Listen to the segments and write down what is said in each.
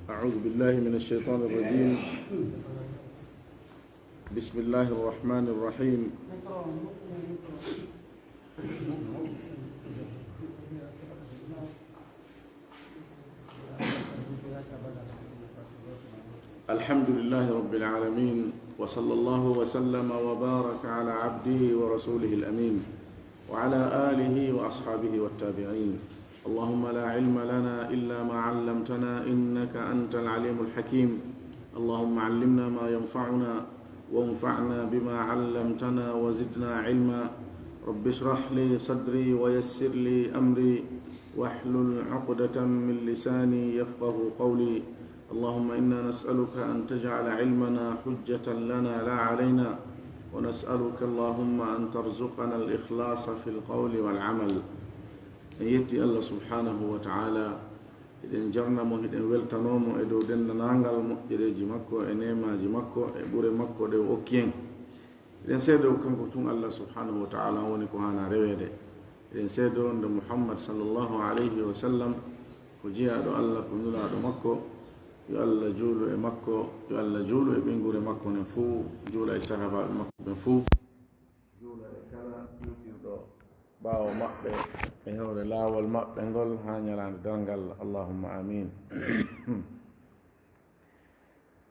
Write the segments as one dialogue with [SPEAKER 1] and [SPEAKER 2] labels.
[SPEAKER 1] أعوذ بالله من الشيطان الرجيم. بسم الله الرحمن الرحيم. الحمد لله رب العالمين، وصلى الله وسلم وبارك على عبده ورسوله الأمين وعلى آله وأصحابه والتابعين. اللهم لا علم لنا إلا ما علمتنا إنك أنت العليم الحكيم. اللهم علمنا ما ينفعنا وانفعنا بما علمتنا وزدنا علما. رب اشرح لي صدري ويسر لي أمري واحلل عقدة من لساني يفقه قولي. اللهم إنا نسألك أن تجعل علمنا حجة لنا لا علينا، ونسألك اللهم أن ترزقنا الإخلاص في القول والعمل. يتي الله سبحانه وتعالى إذن جرنا مهدن ولتنوم إدو دن نانغال مؤجريجي مكو إنيماجي مكو إبوري مكو دي أوكين إذن سيدو كنكو تون الله سبحانه وتعالى ونكو هانا رويدي إذن سيدو عند محمد صلى الله عليه وسلم كجيا دو الله كنولا دو مكو yo Allah juulo e makko, yo Allah juulo e ɓengure makko nen fuu, juula e sahabaɓe makko ɓen fuu, juula e kala juutirɗo ɓaawo maɓɓe e hewre laawol maɓɓe ngol haa ñalaande darngal. Allahumma amin.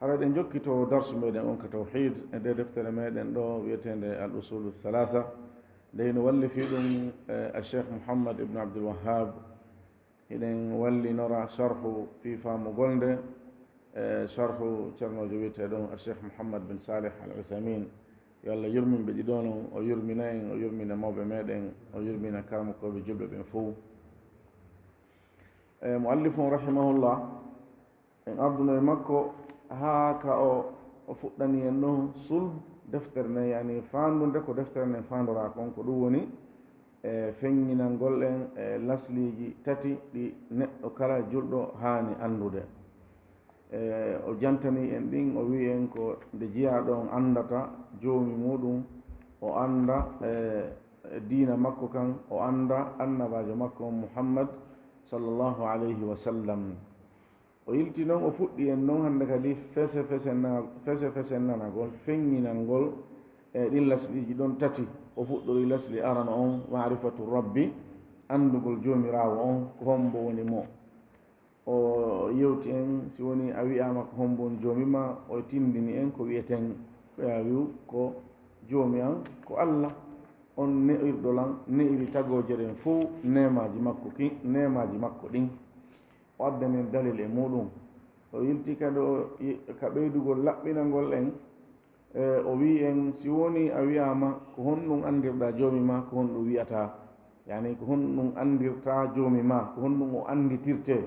[SPEAKER 1] hara ɗen jokkito darsu meɗen on ka tawhid e nde deftere meɗen ɗo wiyetende al usulu thalatha nde no wallifi ɗum a cheikh Muhammad ibn Abdul Wahhab. eɗen wallinora sharhu fi faamugol nde sharhu ceernojo wiyeteɗon cheikh Mouhammad bin Salih al Uthamin. yo Allah yurminɓe ɗiɗo noon, o yurmina en, o yurmina mawɓe meɗen, o yurmina karmakoɓe julɓe ɓen fof. muallifun rahimahullah en arduno e makko haa ka o fuɗɗani en ɗon sulh deftere nde, yani faandunde ko deftere nden faandora kon ko ɗum woni feŋŋinalngol en e lasliji tati ɗi neɗɗo kala julɗo haani anndude. O jantani en ɗin, o wi en ko nde jiyaɗo on andata joomi muɗum, o anda diina makko kan, o anda annabajo makko on Muhammad sallllahu alayhi wa sallam. o yilti noon, o fuɗɗi en noon hannde kadi fese fese nanagol feŋŋinalngol e ɗin lasliji ɗon tati. o fuɗɗori lasli arano on marifatu rabbi, andugol joomirawo on ko hombo woni mo. o yewti en si woni a wiyama ko hombo woni joomima, o tindini en ko wiyeten ɓeya wiw ko joomi an ko Allah on ne'irɗolan ne'iri tagoje ɗen fo nemaji makko ɗin. o addanen dalil e muɗum. o yilti kadi ka ɓeydugol laɓɓinalngol en. o wi en si woni a wiyama ko honɗum andirɗa joomi ma, ko honɗum wiyata, yani ko honɗum andirta joomi ma, ko honɗum o anditirte,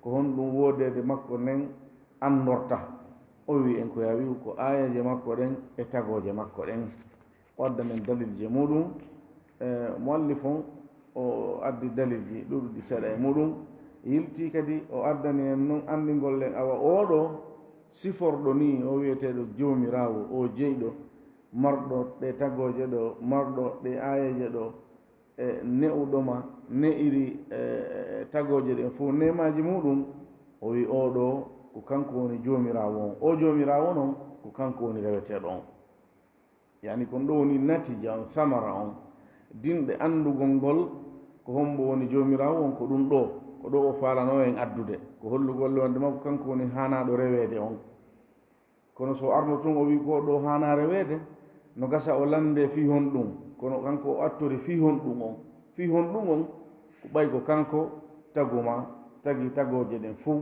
[SPEAKER 1] ko honɗum wodede makko nden andorta. o wi en ko ya wiw ko ayaje makko ɗen e tagoje makko ɗen. o adda men dalilje muɗum. muallifon o addi dalilji ɗuɗɗi seeɗa e muɗum. yilti kadi o addani en noon andingol len awa oɗo siforɗo ni, o wiyeteɗo joomirawo, o jeyɗo marɗo ɗe tagoje ɗo, marɗo ɗe ayaje ɗo, e ne'uɗoma ne'iri tagoje ɗen fof nemaji muɗum. o wi oɗo ko kanko woni joomirawo on. o joomirawo noon ko kanko woni reweteɗo on, yani kon ɗo woni natija on, samara on, dinɗe andugol ngol ko hombo woni joomirawo on ko ɗum ɗo, ko ɗo o falano en addude, ko hollugol wonde makko kanko woni hanaɗo rewede on. kono so arno tun o wi ko ɗo hana rewede, no gasa o lande fi hon ɗum, kono kanko o attori fi hon ɗum on. fi hon ɗum on ko ɓay ko kanko taguma tagi tagoje ɗen fof,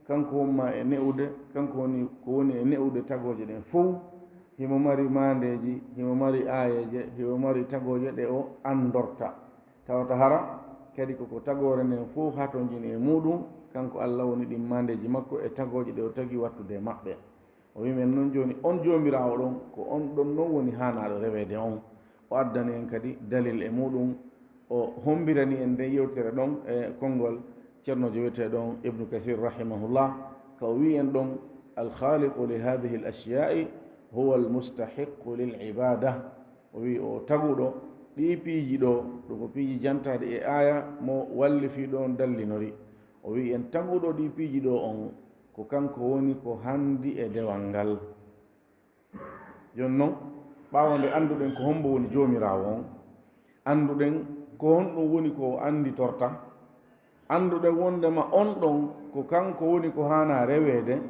[SPEAKER 1] kanko wonma e ne'ude, kanko woni ko woni e ne'ude tagoje ɗen fof. himo mari mandeji, himo mari ayeje, himo mari tagoje ɗe o andorta. tawata hara kadi koko tagore nden fof ha to jini e muɗum, kanko Allah woni ɗin mandeji makko e tagoje ɗe o tagi wattude maɓɓe. o wimen noon joni on joomirawo ɗon ko on ɗon noon woni hanaɗo rewede on. o addani en kadi dalil e muɗum. o hombirani en nde yewtere ɗon e konngol ceernojo wiyeteɗon ibnu kathir rahimahullah, ka o wi en ɗon alkhaliqu li hadihi l ashyai huwa almustahiqu lil ibada. o wi o taguɗo ɗi piiji ɗo, ɗo ko piiji jantade e aya mo wallifi ɗo on dallinori. o wi en taguɗo ɗi piiji ɗo on ko kanko woni ko handi e dewal ngal. Jon noon ɓaawo nde annduɗen ko hombo woni joomiraawo on, annduɗen ko honɗum woni ko anndi torta, annduɗen wondema on ɗon ko kanko woni ko haana reweede.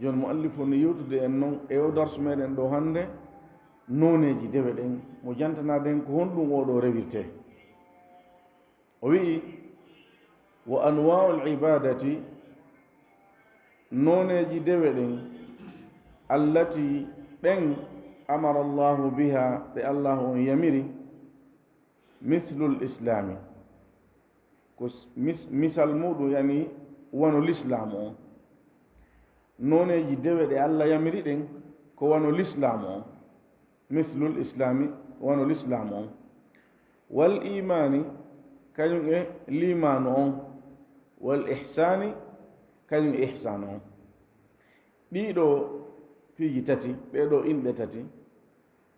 [SPEAKER 1] Jon mo allifu no yewtude en noon e o darsu meɗen ɗo hannde nooneeji dewe ɗen mo jantanaɗen ko honɗum oɗo rewirte. O wi'i wa anwa'u l-ibadati, nooneeji dewe ɗen allati ɗen amara allahu biha ɗe allahu on yamiri, mithlu l-islami, ko misal muɗum yani wano l'islamu on. Nooneeji dewe ɗe allah yamiri ɗen ko wano l'islamu on, mithlu l-islami, wano l'islamu on. Wal imani, kañum e limanu on. Wal ihsani, kañum e ihsanu on. ɗiɗo piiji tati, ɓeɗo inɗe tati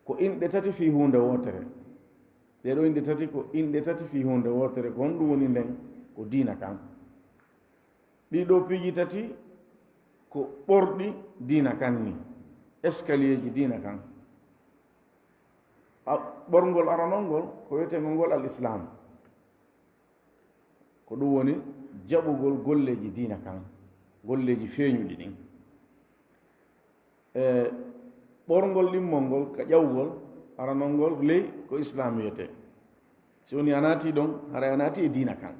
[SPEAKER 1] ko inɗe tati fi hunde wotere. ɗeɗo inɗe tati ko inɗe tati fi hunde wotere, ko honɗum woni nden ko diina kan. ɗiɗo piiji tati ko ɓorɗi diina kan ni, escalier ji diina kan. ɓorngol aranol ngol ko wiyetego ngol al islam, ko ɗum woni jaɓugol golleji diina kan, golleji feeñuɗi ɗin. ɓorngol ɗimmol ngol ka ƴawgol aranol ngol ley ko islam wiyete. so woni a naati ɗon haray a naati e diina kan.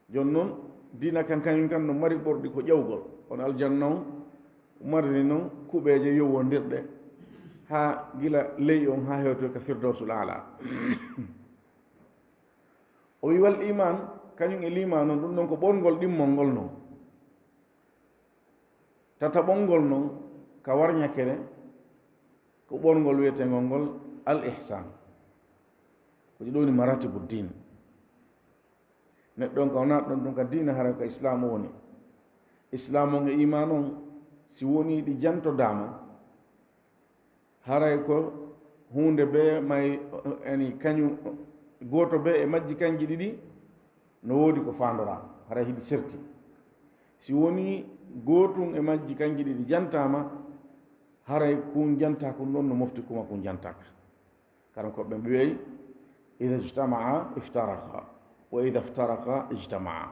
[SPEAKER 1] jon noon diina kan kañum kan no mari ɓorɗi ko ƴawgol, on aljanna on marini noon kuɓeje yowondirɗe ha gila ley on ha hewto ka firdawsul ala. o wi wal iman, kañum e liman noon ɗum ɗon ko ɓorngol ɗimmol ngol noon. tata ɓongol noon ka warñakere ko ɓorngol wiyetengol ngol al ihsan, ko ɗi ɗoni maratibu din. neɗɗon ka wonat ɗon ɗum ka diina hara ko islamu woni. islamu on e iman on si woni ɗi jantodama, haray ko hunde be may ani kañum goto be e majji kanji ɗiɗi no woodi ko fandora, haray hiɗi serti. si woni gotum e majji kanji ɗiɗi jantama, haray kun janta kun ɗon no mofti kuma kun jantaka. karan koɓe ɓe weyi ida ijtamaa iftaraka wa ida iftaraka ijtamaa.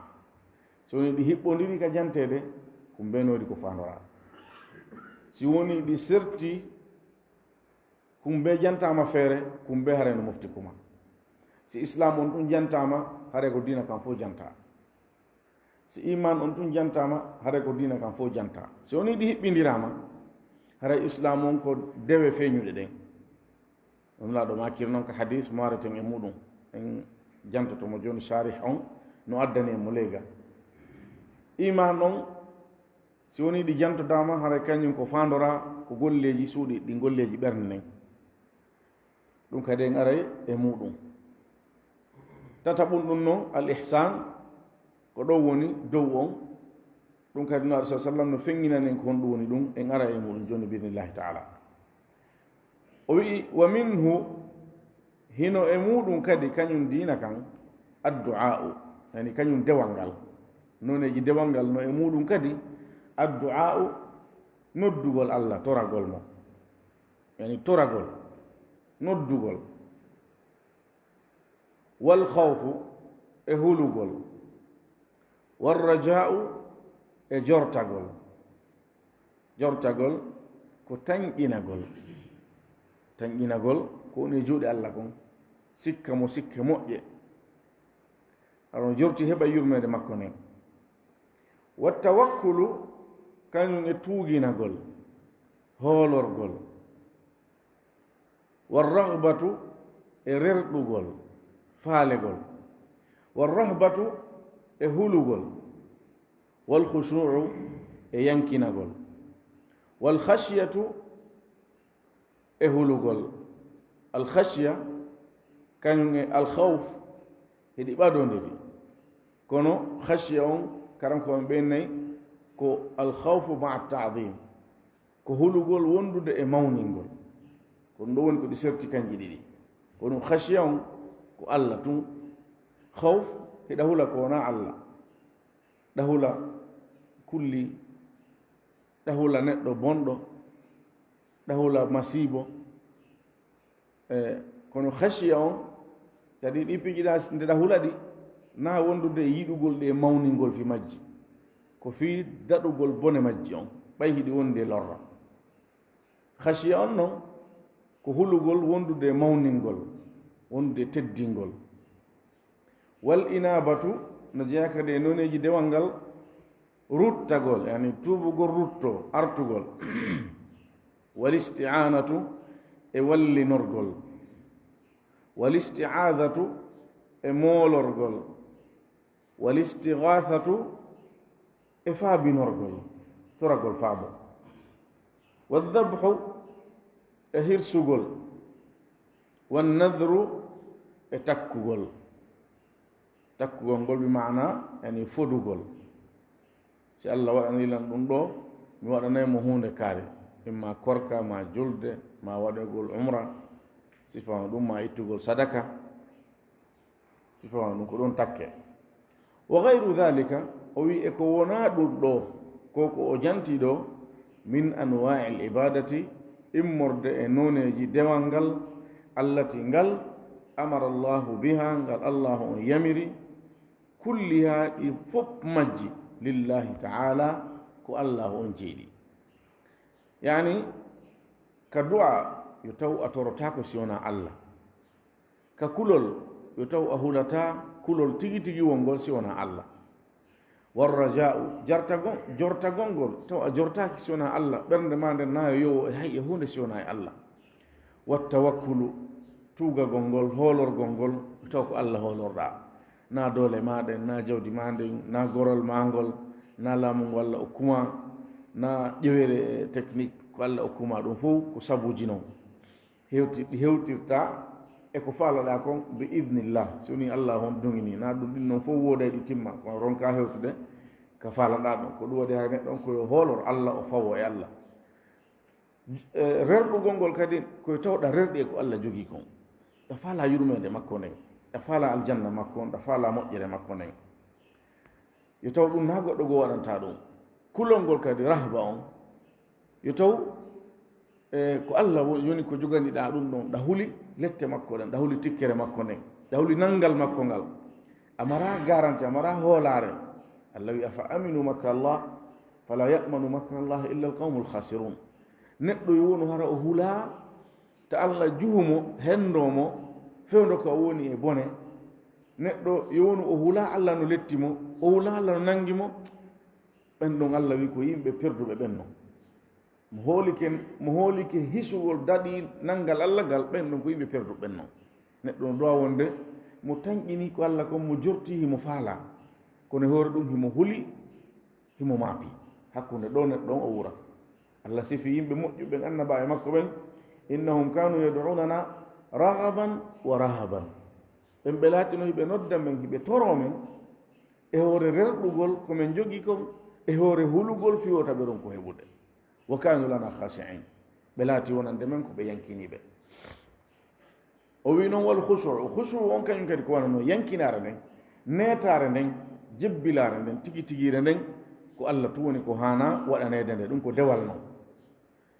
[SPEAKER 1] so woni ɗi hiɓɓodiri ka jantede ko mbenodi ko fandora. si woni ɗi serti kumbe jantama feere, kumbe haray no mofti kuma. si islam on ɗum jantama, haray ko diina kan fof janta. si iman on ɗum jantama, haray ko diina kan fof janta. si woni ɗi hiɓɓidirama, haray islam on ko dewe feeñuɗe ɗen. ɗum laaɗo makir noon ko hadis moareten e muɗum en jantotomo joni sharih on no addani e mo leyga. iman on si woni ɗi jantodama, haray kañum ko fandora ko golleji suuɗi ɗi golleji ɓernde nden. ɗum kadi en aray e muɗum. tataɓum ɗum noon al ihsan, ko ɗo woni dow on. ɗum kadi no alah sallam no feŋŋinanen ko honɗum woni ɗum, en ara e muɗum joni biidnillahi taala. o wi'i wa minhu, hino e muɗum kadi kañum diina kan addu'a'u, yani kañum dewal ngal, noneji dewal ngal no e muɗum kadi addu'a'u, noddugol allah, toragol mo, yani toragol, noddugol. wal khawfu, e hulugol. wal raja'u, e jortagol. jortagol ko tanƴinagol. tanƴinagol ko woni juuɗe allah kon, sikka mo sikke moƴƴe, aɗon jorti heɓa yurmede makko nden. wa tawakkulu, kañum e tuuginagol, hoolorgol. war rahbatu, e rerɗugol, faalegol. war rahbatu, e hulugol. wal khushu'u, e yankinagol. wal khashyatu, e hulugol. al khashya kañum e al khawf heɗi ɓadodiri, kono khashya on karankoɓe ɓennayi ko al khawfu ma ta'dim, ko hulugol wondude e mawningol. ko ɗum ɗo woni ko ɗi serti kanji ɗiɗi. ko ɗum khashya on ko allah tun, khawf heɗa hula ko wona allah, ɗa hula kulli ɗahula neɗɗo bonɗo ɗahula masibo kono hasiya on c'est-à-dire ɗi piijiɗa nde ɗahula ɗi na wondude yiɗugol ɗe mawningol fi majji ko fi daɗugol bone majji on ɓay hiɗi wondi e lorra hasiya on noon ko hulugol wondude mawningol wondude teddingol wal inabatu no jeeya kadi e noneji dewal ngal ruttagol yani tuubugol rutto artugol wal isti'anatu e wallinorgol wal isti'adatu e moolorgol wal istighathatu e faabinorgol toragol faabo wadhabhu e hirsugol wannadru e takkugol ngol bi maana yani fodugol si Allah waɗanilan ɗum ɗo mi waɗanaymo hunde kaari imma korka ma julde ma waɗegol umra sifama ɗum ma ittugol sadaka sifama ɗum ko ɗon takke wa gayru dhalika o wi e ko wona ɗum ɗo ko ko o janti ɗo min anwa'i l ibadati immorde e noneji dewal ngal allati ngal amara allahu biha ngal allahu on yamiri kulliha ɗi fof majji lillahi ta'ala ko allahu on jeeɗi yani ka du'a yo taw a torotako si wona allah ka kulol yo taw a hulata kulol tigi tigi wongol si wona allah warraja'u jortagolngol taw a jortaki si wona allah ɓernde ma nden nayo yowo hay e hunde si wona e allah wattawakkulu tugagol ngol hoolorgol ngol yo taw ko allah hoolorɗa na doole maɗen na jawdi maɗen na gorol magol na laamu ngu allah okkuma na ƴewere technique ko allah okkuma ɗum fof ko sabuji noon ɗi hewtirta e ko faalaɗa kon be idnillah so woni allah hon dogini na ɗum ɗin noon fof wooday ɗi timma ko ronka hewtude ka faalaɗa ɗon ko ɗum waɗi ha neɗɗon koyo hoolor allah o fawo e allah rerɗugol ngol kadi koye tawɗa rerɗi e ko allah jogii kon ɗa faala yurmede makko nden ɗa faala aljanna makko on ɗa faala moƴƴere makko nden yo taw ɗum na goɗɗo goo waɗanta ɗum kulol ngol kadi rahba on yo taw ko allah woni ko joganiɗa ɗum ɗon ɗa huli lette makko ɗen ɗa huli tikkere makko nden ɗa huli nanngal makko ngal amara garanti amara hoolare allah wi afa aminu makra allah fala yamanu makra allah illa alqawmu alkhasirun neɗɗo yo wonu hara o hula ta allah juhumo hendomo fewdo ko woni e bone neɗɗo yo wonu o hula allah no lettimo o hula allah no nangimo ɓen ɗon allah wi ko yimɓe perduɓe ɓen non mo hoolike hisugol daɗi nanngal allah ngal ɓen ɗon ko yimɓe perduɓe ɓen non neɗɗo no dowa wonde mo tañƴini ko allah kon mo jorti himo faala kono hoore ɗum himo huli himo maapi hakkunde ɗo neɗɗo on o wura allah sifi yimɓe moƴƴuɓen annaba e makko ɓen innahum kanu yad'unana ragaban wa rahaban ɓen ɓe laatino hiɓe nodda men hiɓe toro men e hoore rerɗugol komin jogii kon e hoore hulugol fiyota ɓe ɗon ko heɓude wa kanu lana khasi'in ɓe laati wonande men ko ɓe yankiniɓe o wi noon wal khushu on kañum kadi ko wanano yankinare nden netare nden jebbilare nden tigi tigire nden ko allah tu woni ko hana waɗanede nde ɗum ko dewal noon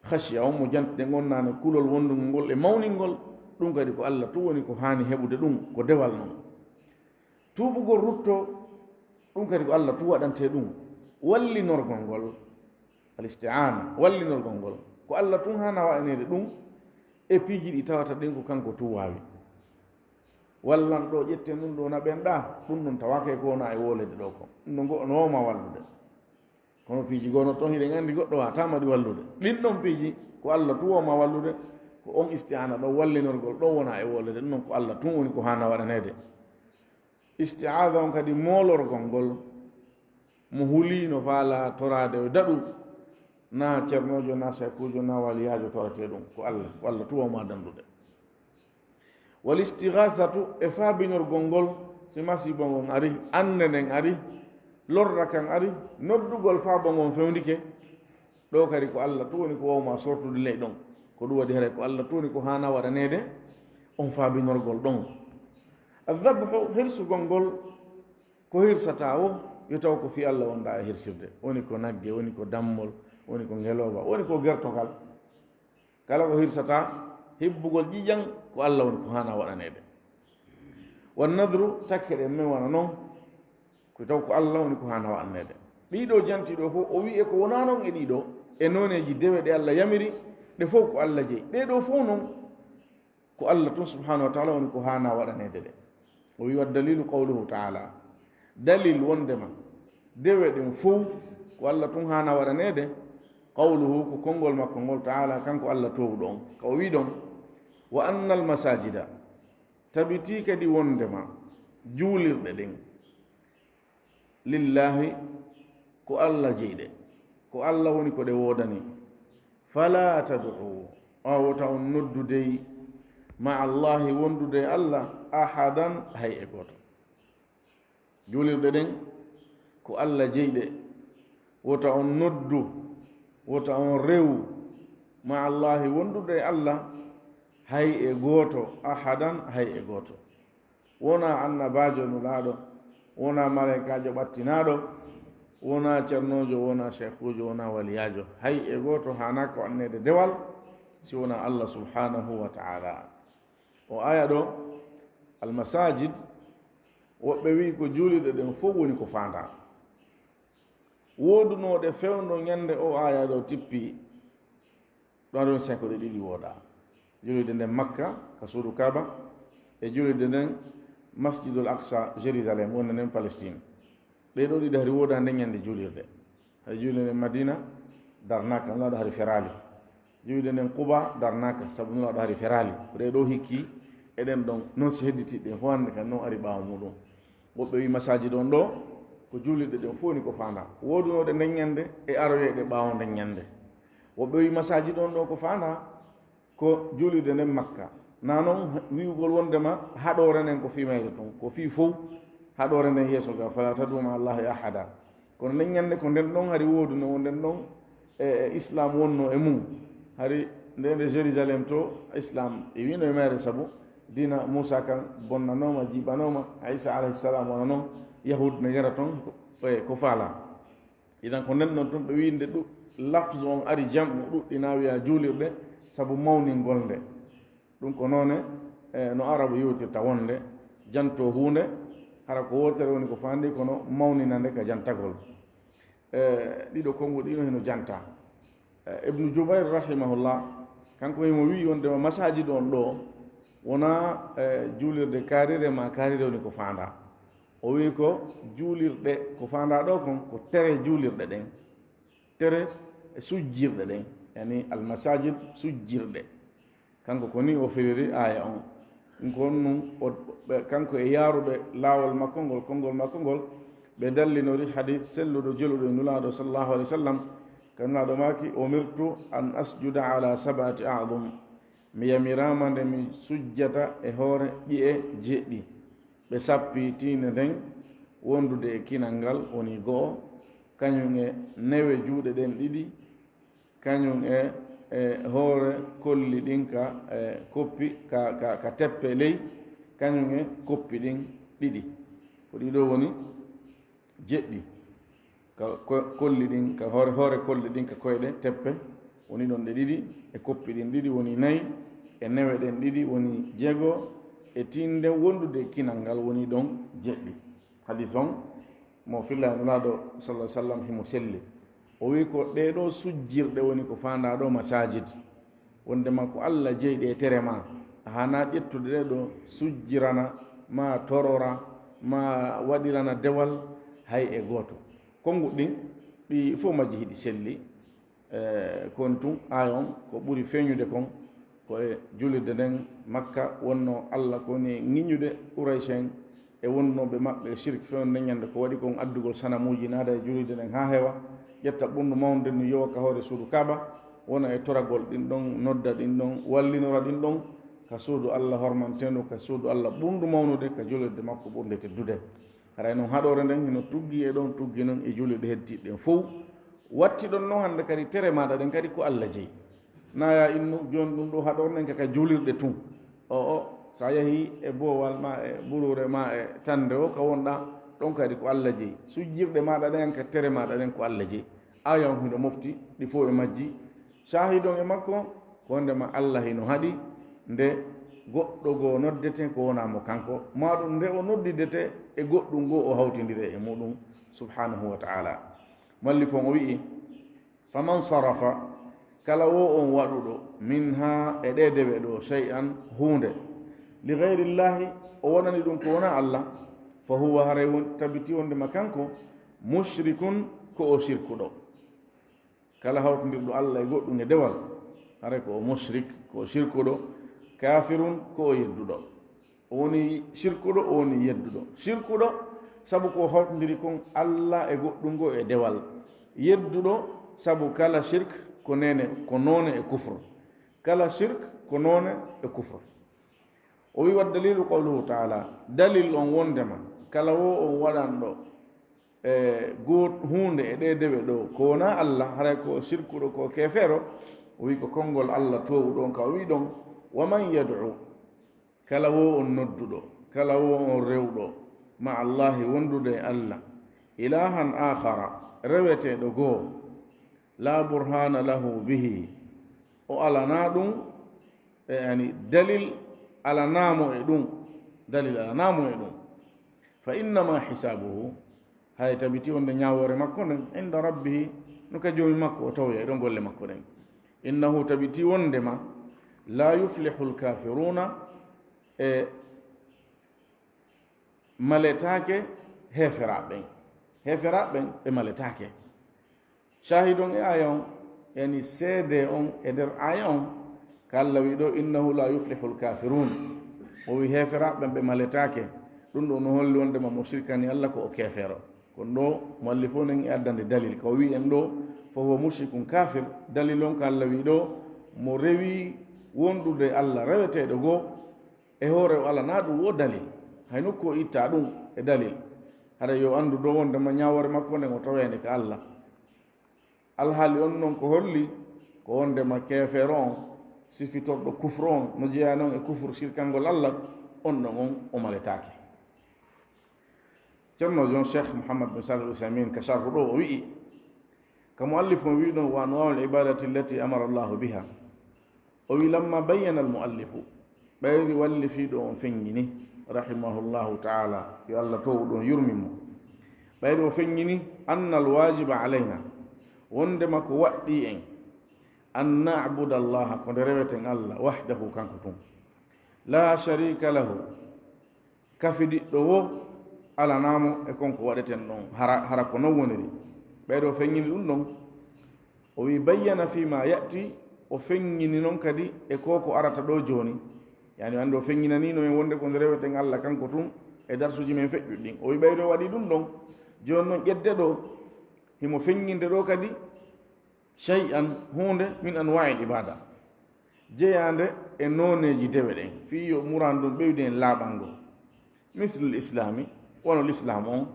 [SPEAKER 1] khasiya on mo jantuɗen gonnane kulol wondugol ngol e mawningol ɗum kadi ko allah tu woni ko hani heɓude ɗum ko dewal noon tuubugol rutto ɗum kadi ko allah tu waɗante ɗum wallinorgol ngol al isti'ana wallinorgol ngol ko allah tun hana waɗanede ɗum e piiji ɗi tawata ɗin ko kanko tu wawi wallan ɗo ƴetten ɗum ɗo na ɓenɗa ɗum ɗum tawake ko wona e wolede ɗo ko ɗum ɗo goɗɗo no woma wallude kono piiji gono toon hiɗen andi goɗɗo watamaɗi wallude ɗin ɗon piiji ko allah tu woma wallude ko on isti'ana ɗo wallinorgol ɗo wona e wolede ɗum ɗon ko allah tun woni ko hana waɗanede isti'ada on kadi molorgol ngol mo hulino faala torade o daɗu na ceernojo na sakujo na waliyajo torate ɗum ko allah tuwoma dandude wal istighathatu e faabinorgol ngol si masibo ngon ari ande nden ari lorra kan ari noddugol faabo ngon fewndike ɗo kadi ko allah tu woni ko wawma sortude ley ɗon ko ɗum waɗi hare ko allah tu woni ko hana waɗanede on faabinorgol ɗon adhabhu hirsugol ngol ko hirsata o yo taw ko fi Allah wonɗa e hirsirde woni ko nagge woni ko dammol woni ko ngeloba woni ko gertogal kala ko hirsata hibbugol ƴiƴan ko Allah woni ko hana waɗanede won nadru takke ɗen men wona noon ko taw ko Allah woni ko hana waɗanede ɗiɗo jantiɗo fof o wi e ko wona noon e ɗiɗo e noneji dewe ɗe Allah yamiri ɗe fof ko Allah jeeyi ɗeɗo fof noon ko Allah tun subhanahu wa taala woni ko hana waɗanede ɗe o wi wa dalilu qawluhu taala dalil wondema dewe ɗen fof ko Allah tun hana waɗanede qawluhu ko konngol makko ngol taala kanko Allah towu ɗon ka o wi ɗon wa anna al masajida tabiti kadi wondema juulirɗe ɗen lillahi ko Allah jeyɗe ko Allah woni ko ɗe woodani fala tad'u awota on noddudey ma allahi wondude Allah ahadan hay e goto juulirɗe ɗen ko Allah jeyɗe wota on noddu wota on rew ma allahi wondude Allah hay e gooto ahadan hay e gooto wona annabajo nulaaɗo wona malaikajo ɓattinaɗo wona ceernojo wona cheikhujo wona waliyajo hay e gooto hana ko annede dewal si wona Allah subhanahu wa taala o aya ɗo almasajid woɓɓe wi ko juuliɗe ɗen fof woni ko fanda woodunoɗe fewno ñande o aya ɗo tippi ɗon ɗon senkoɗe ɗiɗi wooɗa julide nden makka ka suudu kaba e julide nden masjidul aqsa jérusalem wonde nden palestine ɗeɗo ɗiɗi hari wooda nden ñande julirde hay julide nden madina darnaka nulaɗo hari ferali julide nden quba darnaka saabu nulaɗo hari ferali ko ɗeɗo hikki eɗen ɗon noon si hedditiɗen fo hande kan noon ari ɓawa muɗum woɓɓe wi masaji ɗon ɗo ko juulirɗe ɗen fof ni ko fanda woodunoɗe nden ñande e aroyeɗe ɓawo nden ñande woɓɓe wi masaji ɗon ɗo ko fanda ko juulirde nden makka na noon wiwugol wondema haɗore nden ko fimede toon ko fi fof haɗore nden yeeso ga fala taduma allahi ahada kono nden ñande ko nden ɗon hari wooduno o nden ɗon e islam wonno e mum hari ndende jérusalem to islam e wino e mere saabu dina moussa kan bonnanoma jiɓanoma isa alayhisalam wona noon yahud ne yara toon ko faala idan ko nden ɗon toon ɓe winde ɗu lafse on ari jamɗu ɗuɗɗina wiya juulirɗe saabu mawningol nde ɗum ko noone no arabu yewtirta wonde janto hunde hara ko wotere woni ko fandi kono mawninande ka jantagol ɗiɗo kongo ɗino heno janta ibnu jubair rahimahullah kanko himo wi wondema masaji ɗon ɗo wona juulirde karire ma karire woni ko fanda o wi ko juulirɗe ko fanda ɗo kon ko tere juulirɗe ɗen tere sujjirɗe ɗen yani almasajid sujjirɗe kanko ko ni o firiri aya on ɗum ko on num kanko e yaaruɓe laawol makko ngol konngol makko ngol ɓe dallinori hadith selluɗo jeluɗo nulaaɗo sallllahu alih w sallam ka nulaaɗo maki umirtu an asjuda ala sabati adum mi yamirama nde mi sujjata e hoore ƴi'e jeɗɗi ɓe sappi tiinde nden wondude e kinal ngal woni go'o kañum e newe juuɗe ɗen ɗiɗi kañum e hoore kolli ɗin ka koppi ka teppe ley kañum e koppi ɗin ɗiɗi ko ɗiɗo woni jeɗɗi ka kolli ɗin ka hoore kolli ɗin ka koyɗe teppe woni ɗon ɗe ɗiɗi e koppi ɗin ɗiɗi woni nayi e newe ɗen ɗiɗi woni jeego e tinde wondude kinal ngal woni ɗon jeɗɗi hadis on mo filla nulaaɗo sallah sallam himo selli o wi ko ɗeɗo sujjirɗe woni ko fanda ɗo masajid wondema ko Allah jeyɗe e tere ma hana ƴettude ɗeɗo sujjirana ma torora ma waɗirana dewal hay e gooto kongu ɗin ɗi fof majji hiɗi selli kon tun ayon ko ɓuri feeñude kon ko e julirde nden makka wonno Allah koni ŋiñude Quraysh e wonnoɓe maɓɓe shirk fewn nden ñande ko waɗi kon addugol sanamuji naada e julirde nden ha heewa ƴetta ɓundu mawde no yowa ka hoore suudu kaaba wona e toragol ɗin ɗon nodda ɗin ɗon wallinora ɗin ɗon ka suudu Allah hormanteno ka suudu Allah ɓundu mawnude ka julirde makko ɓurde teddude haray noon haɗore nden hino tuggi e ɗon tuggi noon e julirde heddiɗe ɗen fof watti ɗon noon hannde kadi tere maɗa ɗen kadi ko Allah jeyi naya innu joni ɗum ɗo haɗor nen kaka julirɗe tun o sa yeehi e boowal ma e ɓurure ma e tande o ka wonɗa ɗon kadi ko Allah jeyi sujjirɗe maɗa ɗen ka tere maɗa ɗen ko Allah jeyi ayan huno mofti ɗi fof e majji shahidon e makko ko wondema Allah hino haɗi nde goɗɗo goo noddete ko wonamo kanko maɗum nde o noddidete e goɗɗum goo o hawtidire e muɗum subhanahu wa ta'ala malli fon o wi'i faman sarafa kala wo on waɗuɗo minha e ɗe dewe ɗo shay'an hunde li gayrillahi o wonani ɗum ko wona Allah fa huwa haray tabiti wondema kanko mushrikun ko o shirkuɗo kala hawtodirɗo Allah e goɗɗum e dewal haray ko o mushrik ko o shirkuɗo kafirun ko o yedduɗo o woni shirkuɗo o woni yedduɗo shirkuɗo sabu ko hawtodiri kon Allah e goɗɗum go e dewal yedduɗo sabu kala shirk ko nene ko noone e kufre kala shirk ko noone e kufre o wi wat dalilu qawluhu taala dalil on wondema kala wo on waɗanɗo e hunde e ɗe dewe ɗo ko wona Allah haray ko shirkuɗo ko kefeero o wi ko konngol Allah towɗon ka o wi ɗon waman yad'u kala wo on nodduɗo kala wo on rewɗo ma allahi wondude e Allah ilahan akhara reweteɗo goo la burhana lahu bihi o alana ɗum e yani dalil alanamo e ɗum dalil alanamo e ɗum fa innama hisabuhu hay tabiti wonde ñawore makko nden inda rabbihi no ka joomi makko o tawya e ɗo golle makko ɗen innahu tabiti wondema la yuflihu lkafiruna e maletake heferaɓen e maletake shahidon e aya on yani seede on e nder aya on ka Allah wi ɗo innahu la yuflihu lkafirun o wi heferaɓen ɓe maletake ɗum ɗo no holli wondema mo shirkani Allah ko o kefero kono ɗo mo alli fof nen e addande dalil ko wi en ɗo fo huwa mushrikun kafir dalil on ka Allah wi ɗo mo rewi wondude Allah reweteɗo goo e hoore o Allah na ɗum wo dalil hay nokku o itta ɗum e dalil haɗa yo andu ɗo wondema ñawore makko nden o tawede ka Allah alhaali on noon ko holli ko wondema kefeero on sifitorɗo kufre on no jeeya noon e kufre sirkangol Allah on ɗon on o maletake ceerno jon cheikh mouhammad bin salih uthaymin ka sarhu ɗo o wi'i ka muallif on wi ɗon wa anwau libadati allati amara llahu biha o wi lamma bayyana almuallifu ɓayri wallifiɗo on feññini rahimahullahu taala yo Allah towu ɗon yurmimo ɓayri o feññini anna alwajiba alayna wondema ko waɗɗi en an nabuda allaha ko nde reweten Allah wahdahu kanko tun la sharika lahu kafidiɗɗo wo alanamo e konko waɗeten ɗon hara ko non woniri ɓayri o feññini ɗum ɗon o wi bayyana fima yati o feññini noon kadi e koko arata ɗo joni yani ande o feññinanino en wonde ko nde reweten Allah kanko tun e darsuji men feƴƴuɗ ɗin o wi ɓayri o waɗi ɗum ɗon joni noon ƴedde ɗo himo feññinde ɗo kadi shay'an hunde min anwa'il ibada jeyande e noneji dewe ɗen fiyo muran ɗum ɓeydi en laaɓal ngo misle l'islami wono l'islam on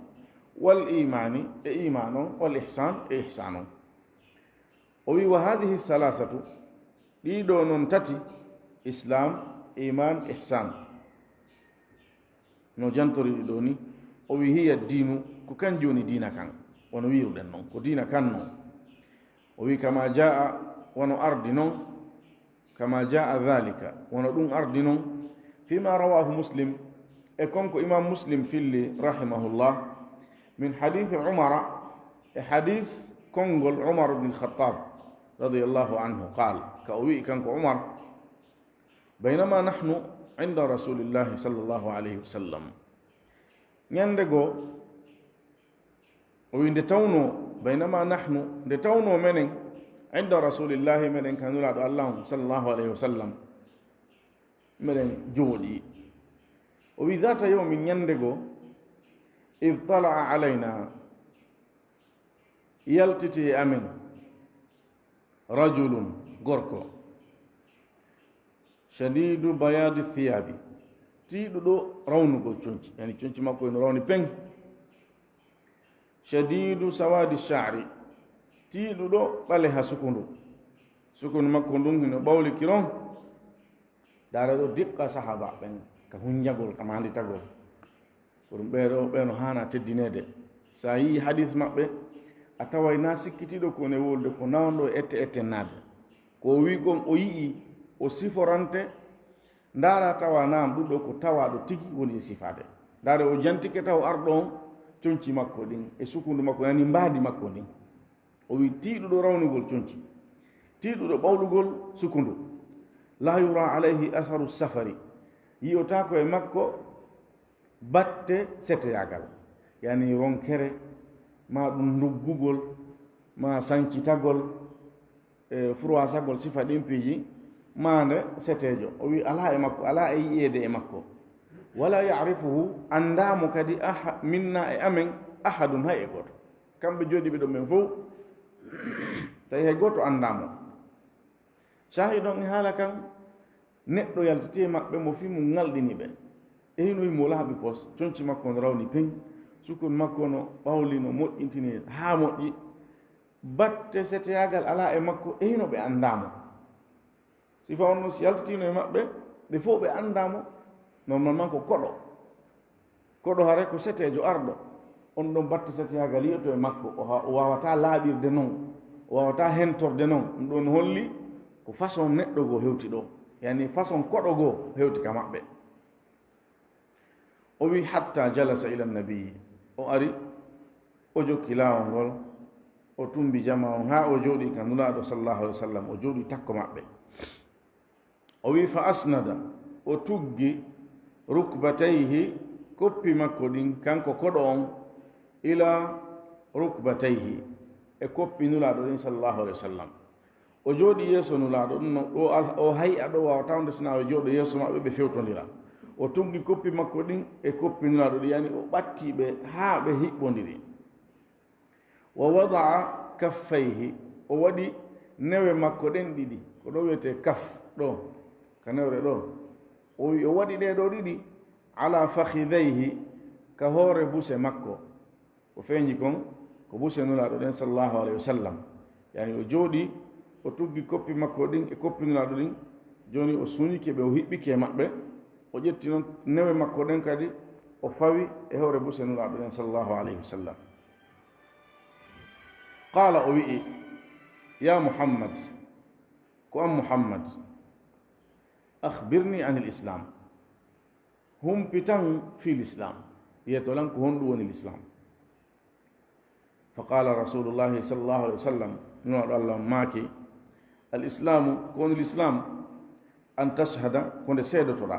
[SPEAKER 1] wal imani e iman on wal ihsan e ihsan on o wi wa hadihi thalathatu ɗiɗo noon tati islam iman ihsan no jantori ɗiɗo ni o wi hiya dinu ko kan joni dina kan wono wiruɗen noon ko dina kan noon o wi kama jaa wono ardi noon kama jaa dhalika wono ɗum ardi noon fima rawahu muslim e konko imam muslim filli rahimahullah min hadithi umara e hadith kongol umar bne lkhatab radiallahu anhu qal ka o wi kanko umar baynama nahnu inda rasulillahi sallllahu alayhi wa sallam ñande goo o wi nde tawno baynama nahnu nde tawno menen inda rasulillahi meɗen kanulaɗo allahum sallllahu alayhi wa sallam meɗen jooɗi o wi data yawmin ñande goo id talaa alayna yaltiti e amen rajulun gorko shadidu bayadi thiyabi tiiɗuɗo rawnugol conci yani conci makko eno rawni peng shadidu sawadi sha'ri tiiɗuɗo ɓale ha sukundu makko ndun hino ɓawli kiron dara ɗo diqqa sahaba ɓen ka hunjagol ka manditagol ko ɗum ɓeeno hana teddinede. sa yii hadis maɓɓe a taway na sikkitiɗo kone wolde ko nawɗo ettennade ko wi gon o yii o siforante ndaara tawa nam ɗum ɗo ko tawaɗo tigi woni e sifade ndaare o jantike taw arɗo on conci makko ɗin e sukundu makko yani mbaadi makko ndin o wi tiiɗuɗo rawnugol conci tiiɗuɗo ɓawlugol sukundu la yura alayhi atharu safari yiyota ko e makko batte seteyagal yani ronkere ma ɗum duggugol ma sankitagol e froisagol sifa ɗin piiji mande setejo o wi ala e makko ala e yiyeede e makko wala yarifuhu andamo kadi minna e amen ahadun hay e goto kamɓe jooɗiɓe ɗo men fof tawi hay goto andamo shahidon e haala kan neɗɗo yaltiti e maɓɓe mo fi mo ngalɗini ɓe eynoyi mo laaɓi pos conci makko no rawni peñ sukun makko no ɓawli no moƴƴintini ha moƴƴi batte seteyagal ala e makko eyno ɓe andamo sifa on no si yaltitino e maɓɓe ɓe fof ɓe andamo normalement ko koɗo hare ko setejo arɗo on ɗon batte seteyagal yiyoto e makko o wawata laaɓirde noon o wawata hentorde noon ɗum ɗon holli ko façon neɗɗo goo hewti ɗo yani façon koɗo goo hewti ka maɓɓe o wi hatta jalasa ila nabiyi o ari o jokki laawol ngol o tumbi jama on ha o jooɗi ka nulaaɗo sallallahu alih wa sallam o jooɗi takko maɓɓe o wi fa asnada o tuggi rukbatayhi koppi makko ɗin kanko koɗo on ila rukbatayhi e koppi nulaaɗo ɗin sallallahu alih wa sallam o jooɗi yeeso nulaaɗo ɗum no o hay'a ɗo wawa tawde sina o jooɗo yeeso maɓɓe ɓe fewtondira o tuggi koppi makko ɗin e koppi nulaaɗo ɗin yani o ɓattiɓe haa ɓe hiɓɓondiri wa wadaa kaffayhi o waɗi newe makko ɗen ɗiɗi ko ɗo wiyete kaf ɗo ka newre ɗo o wi o waɗi ɗe ɗo ɗiɗi ala fakhidayhi ka hoore buse makko ko feeñi kon ko buse nulaaɗo ɗen sallllahu alayhi wa sallam yani o jooɗi o tuggi koppi makko ɗin e koppi nulaaɗo ɗin joni o suñike ɓe o hiɓɓike maɓɓe o ƴetti noon newe makko ɗen kadi o fawi e hoore buse nulaaɗo ɗen sallllahu alayhi wa sallam qala o wi'i ya muhammad ko an muhammad akhbirni an l'islam humpitan fi l'islam yetolan ko honɗum woni l'islam fa qala rasulullahi sallllahu alih wa sallam nunaɗo allah maaki al islamu ko woni l'islam an tashhada ko nde seedotoɗa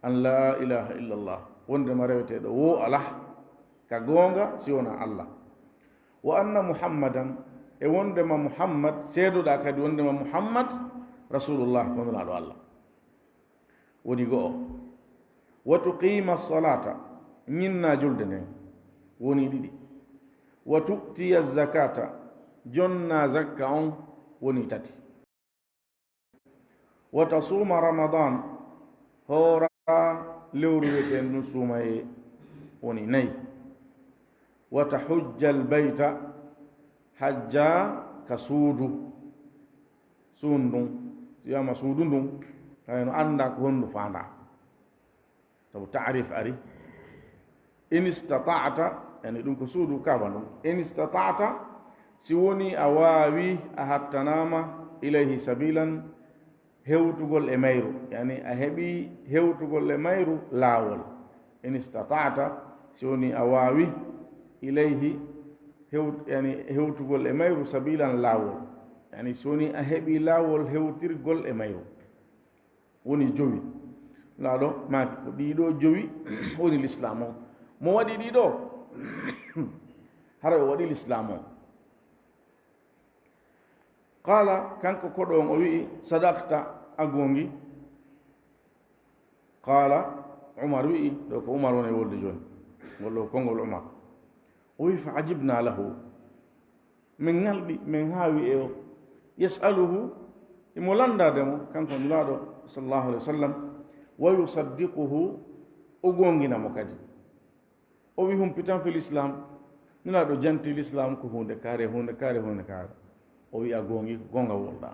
[SPEAKER 1] an la ilaha illa llah wondema reweteɗo wo alah ka goonga si wona allah wa anna muhammadan e wondema muhammad seedoɗa kadi wondema muhammad rasulullah ko nunaɗo allah woni go'o wa tuqima salata ñinna julde nden woni ɗiɗi wa tu'tiya zakata jonna zakka on woni tati wa tasuma ramadan hoora lewru wiyeten ɗum suumaye woni nayi wa tahujja albayta hajja ka suudu suundun wiyama suudu ndun taweno annda ko honndu faanda sabu tarif ari in istata'ta yani ɗum ko suudu kaaba ɗum in istata'ta si woni a waawi a hattanama ilayhi sabilan hewtugol e mayru yani a heɓi hewtugol e mayru laawol in istata'ta si woni a waawi ilayhi yani hewtugol e mayru sabilan laawol yani si woni a heɓi laawol hewtirgol e mayru woni jowi laaɗo maaki ko ɗiɗo jowi woni l'islam o mo waɗi ɗiɗo hara o waɗi l'islam o qala kanko koɗo on o wi'i sadakta a gongi qala umar wi'i ɗo ko umar woni wolde joni ngol ɗo konngol umar o wi fa ajibna lahu min ngalɗi min haawi e o yasaluhu imo landademo kanko nulaaɗo sallllahu alih wa sallam wa yusaddiquhu o gonginamo kadi o wi humpitan fi l'islam nulaaɗo janti l'islam ko hunde kaare hunde kaare hunde kaare o wi a gongi ko gonga wolɗa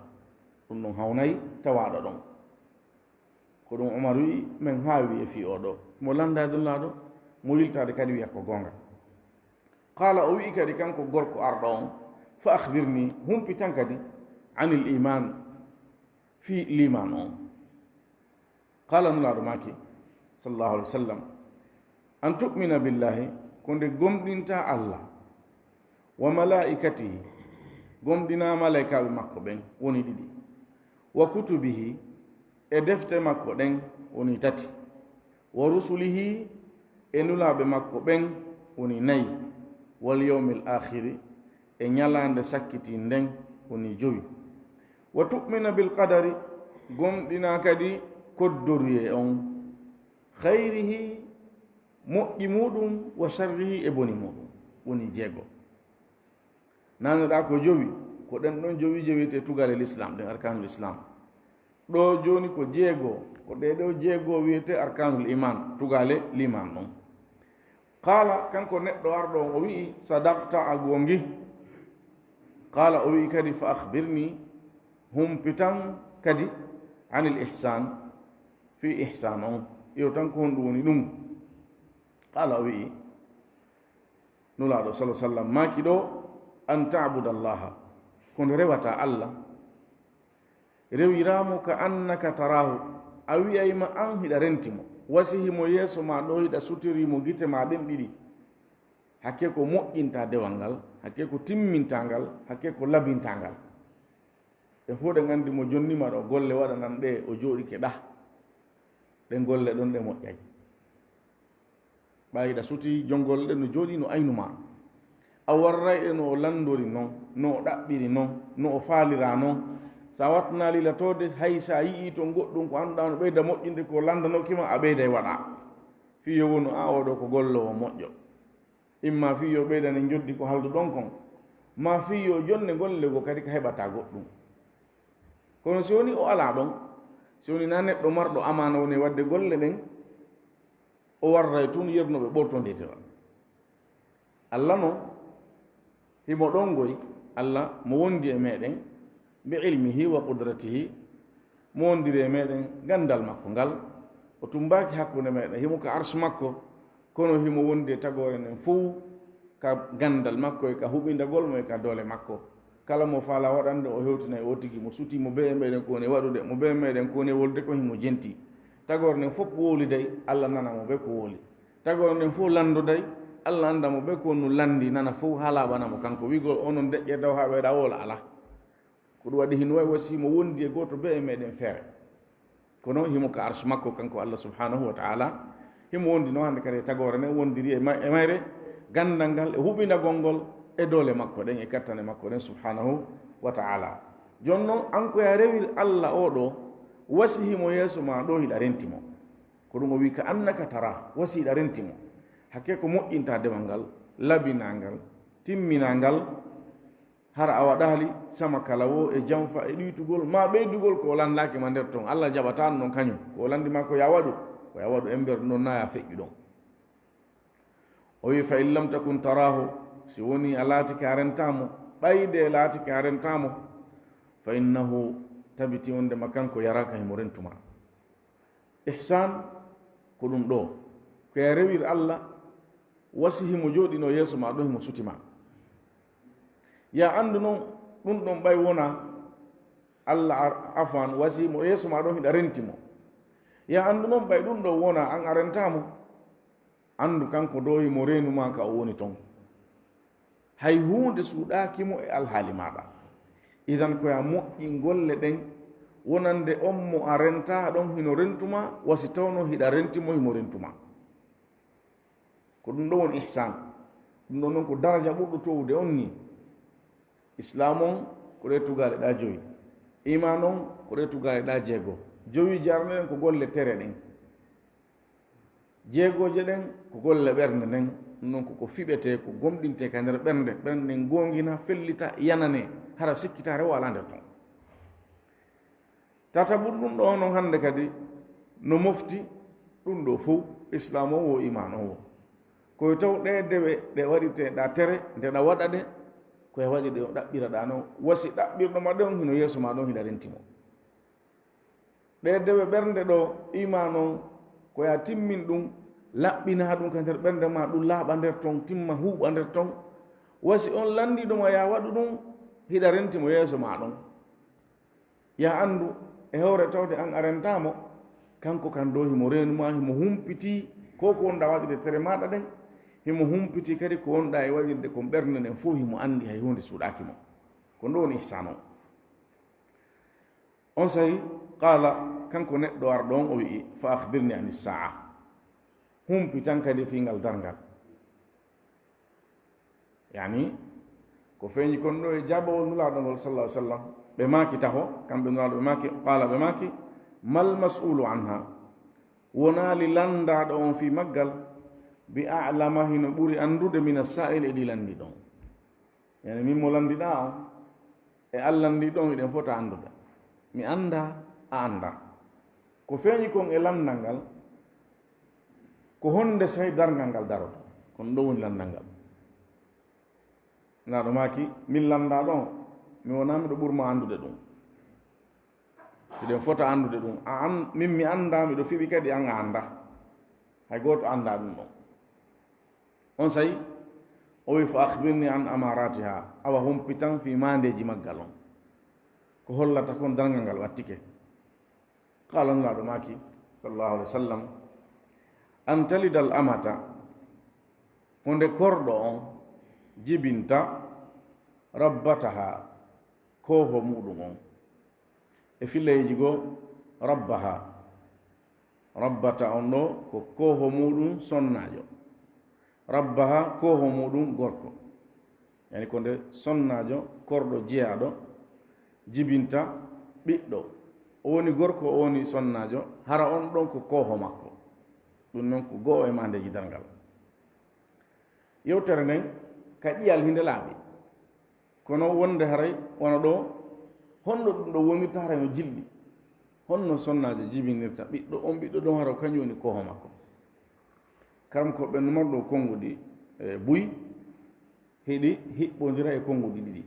[SPEAKER 1] ɗum ɗon hawnayi tawaɗo ɗon ko ɗum umar wi min haawi e fi o ɗo mo landade nulaaɗo mo yiltade kadi wiya ko gonga. Qala o wi kadi kanko gorko arɗo on fa akhbirni humpi tan kadi anil iman fi liman on. Qala nulaɗo maki sallallahu alaihi wasallam an tu'mina billahi konde gomɗinta Allah wa malaikatihi gomɗina malaikaɓe makko ɓen woni ɗiɗi wa kutubihi e defte makko ɗen woni tati wa rusulihi e nulaɓe makko ɓen woni nayi wal yawmil akhiri e ñalande sakkiti nden woni joyi wa tu'mina bil qadari gomɗina kadi koddoriye on khayrihi moƴƴi muɗum wa sharrihi e boni muɗum woni jeego. Nanoɗa ko jowi ko ɗen ɗon jowi wiyete tugal l'islam ɗen arkanul islam ɗo joni ko jeego ko ɗeɗo jeego wiyete arkanul iman tugale liman ɗon. Qala kanko neɗɗo arɗo o wi'i sadaqta a gongi. Qala o wi'i kadi fa akhbirni humpitan kadi anil ihsan fi ihsan on yo tan ko honɗum woni ɗum. Qala o wi'i nulaɗo sallallahu alaihi wasallam maki ɗo an ta'buda allaha kono rewata Allah rewiramo ka annaka tarahu a wiyayma an hiɗa rentimo wasihimo yeeso ma ɗo hiɗa sutirimo gite ma ɗen ɗiɗi hakke ko moƴƴinta dewal ngal hakke ko timmintangal hakke ko labintangal ɓe fof ɗen andi mo jonnima ɗo golle waɗanan ɗe o jooɗike ɗa ɗe golle ɗon ɗe moƴƴay ɓayiɗa suti jongolle ɗe no jooɗi no aynuma a warray e no o landori noon no o ɗaɓɓiri noon no o faalira noon sa watna lilatode hay sa yii to goɗɗum ko annduɗa no ɓeyda moƴƴinde ko landanokima a ɓeyday waɗa fiyo wono a oɗo ko gollowo moƴƴo imma fiyo ɓeydane joddi ko haldu ɗon kon ma fiyo jonne golle go kadi ko heɓata goɗɗum kono si woni o ala ɗon si woni na neɗɗo marɗo amana woni wadde golle ɗen o warray tun yernoɓe ɓortodetira Allah no himo ɗon goy Allah mo wondi e meɗen bi ilmihi wa qudratihi mo wondiri e meɗen gandal makko ngal o tumbaki hakkude meɗen himo ka arsh makko kono himo wondi e tagore nden fuu ka gandal makko e ka huɓindagol mo e ka doole makko kala mo faala waɗande o hewtina e o tigi mo suti mo be e meɗen kowoni waɗude mo be e meɗen kowoni wolde ko himo jenti tagore nden fof wowliday Allah nana mo be ko woli tagore nden fof landoday Allah anda mo be ko no landi nana fof ha laɓanamo kanko wigol onon deƴƴe daw ha ɓeyɗa wola ala ko ɗum waɗi hino wawi wasi mo wondi e goto be e meɗen feere kono himo ka arsh makko kanko Allah subhanahu wa ta'ala himo wondi no hande kadi tagore nden wondiri e mayre gandal ngal e huɓinagol ngol e doole makko ɗen e kattane makko ɗen subhanahu wa ta'ala jonnon an koya rewir Allah oɗo wasi himo yeeso ma ɗo hiɗa rentimo ko ɗum o wi ka annaka tara wasi hiɗa rentimo hakke ko moƴƴinta dewal ngal labinangal timminangal hara a waɗali sama kala wo e janfa e ɗuytugol ma ɓeydugol ko landaki ma nder toon Allah jaɓatan noon kañum ko landima ko ya waɗu e nder noon na ya feƴƴu ɗon o wi fa in lam takun tarahu si woni a laati ka rentamo ɓayde laati ka rentamo fa innahu tabiti wondema kanko yaraka himo rentuma ihsan ko ɗum ɗo koya rewir Allah wasi himo jooɗino yeeso ma ɗon himo sutima ya andu noon ɗum ɗon ɓay wona Allah afan wasi mo yeeso ma ɗon hiɗa rentimo ya andu noon ɓay ɗum ɗo wona an a rentamo andu kanko do himo renuma ka o woni toon hay hunde suuɗakimo e alhaali maɗa idan koya moƴƴi golle ɗen wonande on mo a renta ɗon hino rentuma wasi tawno hiɗa rentimo himo rentuma ko ɗum ɗo woni ihsan ɗum ɗon noon ko daraja ɓurɗo towude on ni islam on ko ɗe tugale ɗa joyi iman on ko ɗe tugale ɗa jeego joyi jarne ɗen ko golle tere ɗen jeegoje ɗen ko golle ɓernde nden ɗum noon koko fiɓete ko gomɗinte ka nder ɓernde ɓernden gongina fellita yanane hara sikkita rewo ala nder ton tata ɓurɗum ɗo noon hannde kadi no mofti ɗum ɗo fof islam o wo iman o wo koye taw ɗe dewe ɗe waɗite ɗa tere nde ɗa waɗa ɗe koye waɗi ɗe ɗaɓɓira ɗa noon wasi ɗaɓɓirɗo ma ɗon hino yeeso ma ɗon hiɗa rentimo ɗe dewe ɓernde ɗo iman on koya timmin ɗum laɓɓina ɗum ka nder ɓernde ma ɗum laaɓa nder ton timma huuɓa nder ton wasi on landiɗoma ya waɗu ɗum hiɗa rentimo yeeso ma ɗon ya anndu e hewre tawde an a rentamo kanko kan dow himo renuma himo humpiti ko ko wonɗa waɗirde tere maɗa ɗen himo humpiti kadi ko wonɗa e waɗirde kon ɓernde nden fof himo anndi hay hunde suuɗakimo ko ɗo woni ihsan o on sahi qala kanko neɗɗo arɗo on o wi'i fa akhbirni ani saa humpi tan kadi fingal darngal yani ko feeñi kon ɗo e jaɓowol nulaaɗo ngol sallah sallam ɓe maaki taho kamɓe nulaaɗo ɓe maaki qala ɓe maaki mal mas'ulu anha wonaali landaaɗo on fi maggal bi alama hino ɓuri anndude mina sa'il e ɗi lanndi ɗon yani min mo landiɗa on e allandi ɗon eɗen fota anndude mi annda a annda ko feeñi kon e landal ngal ko honde sahi darngal ngal daroto kono ɗo woni landal ngal naɗo maaki min landa ɗon mi wona miɗo ɓurma anndude ɗum eɗen fota anndude ɗum min mi annda miɗo fiɓi kadi an a annda hay goto annda ɗum ɗon on sahi o wi fa akhbirni an amaratiha awa humpitan fi mandeji maggal on ko hollata kon darngal ngal wattike qala nulaɗo maki sallallahu alih wa sallam an talida al amata honde korɗo on jibinta rabbataha koho muɗum on e fileji goo rabbaha rabbata on ɗo ko koho muɗum sonnajo rabbaha koho muɗum gorko yani ko nde sonnajo korɗo jeyaɗo jibinta ɓiɗɗo o woni gorko o woni sonnajo hara on ɗon ko koho makko ɗum noon ko go'o e mandeji darngal yewtere nden ka ƴiyal hinde laaɓi kono wonde haray wona ɗo honno ɗum ɗo wonirta haray no jilɗi honno sonnajo jibinirta ɓiɗɗo on ɓiɗɗo ɗon hara kañum woni koho makko karam ko ɓe numarɗo konnguɗi buy heɗi hiɓɓodira e konnguɗi ɗiɗi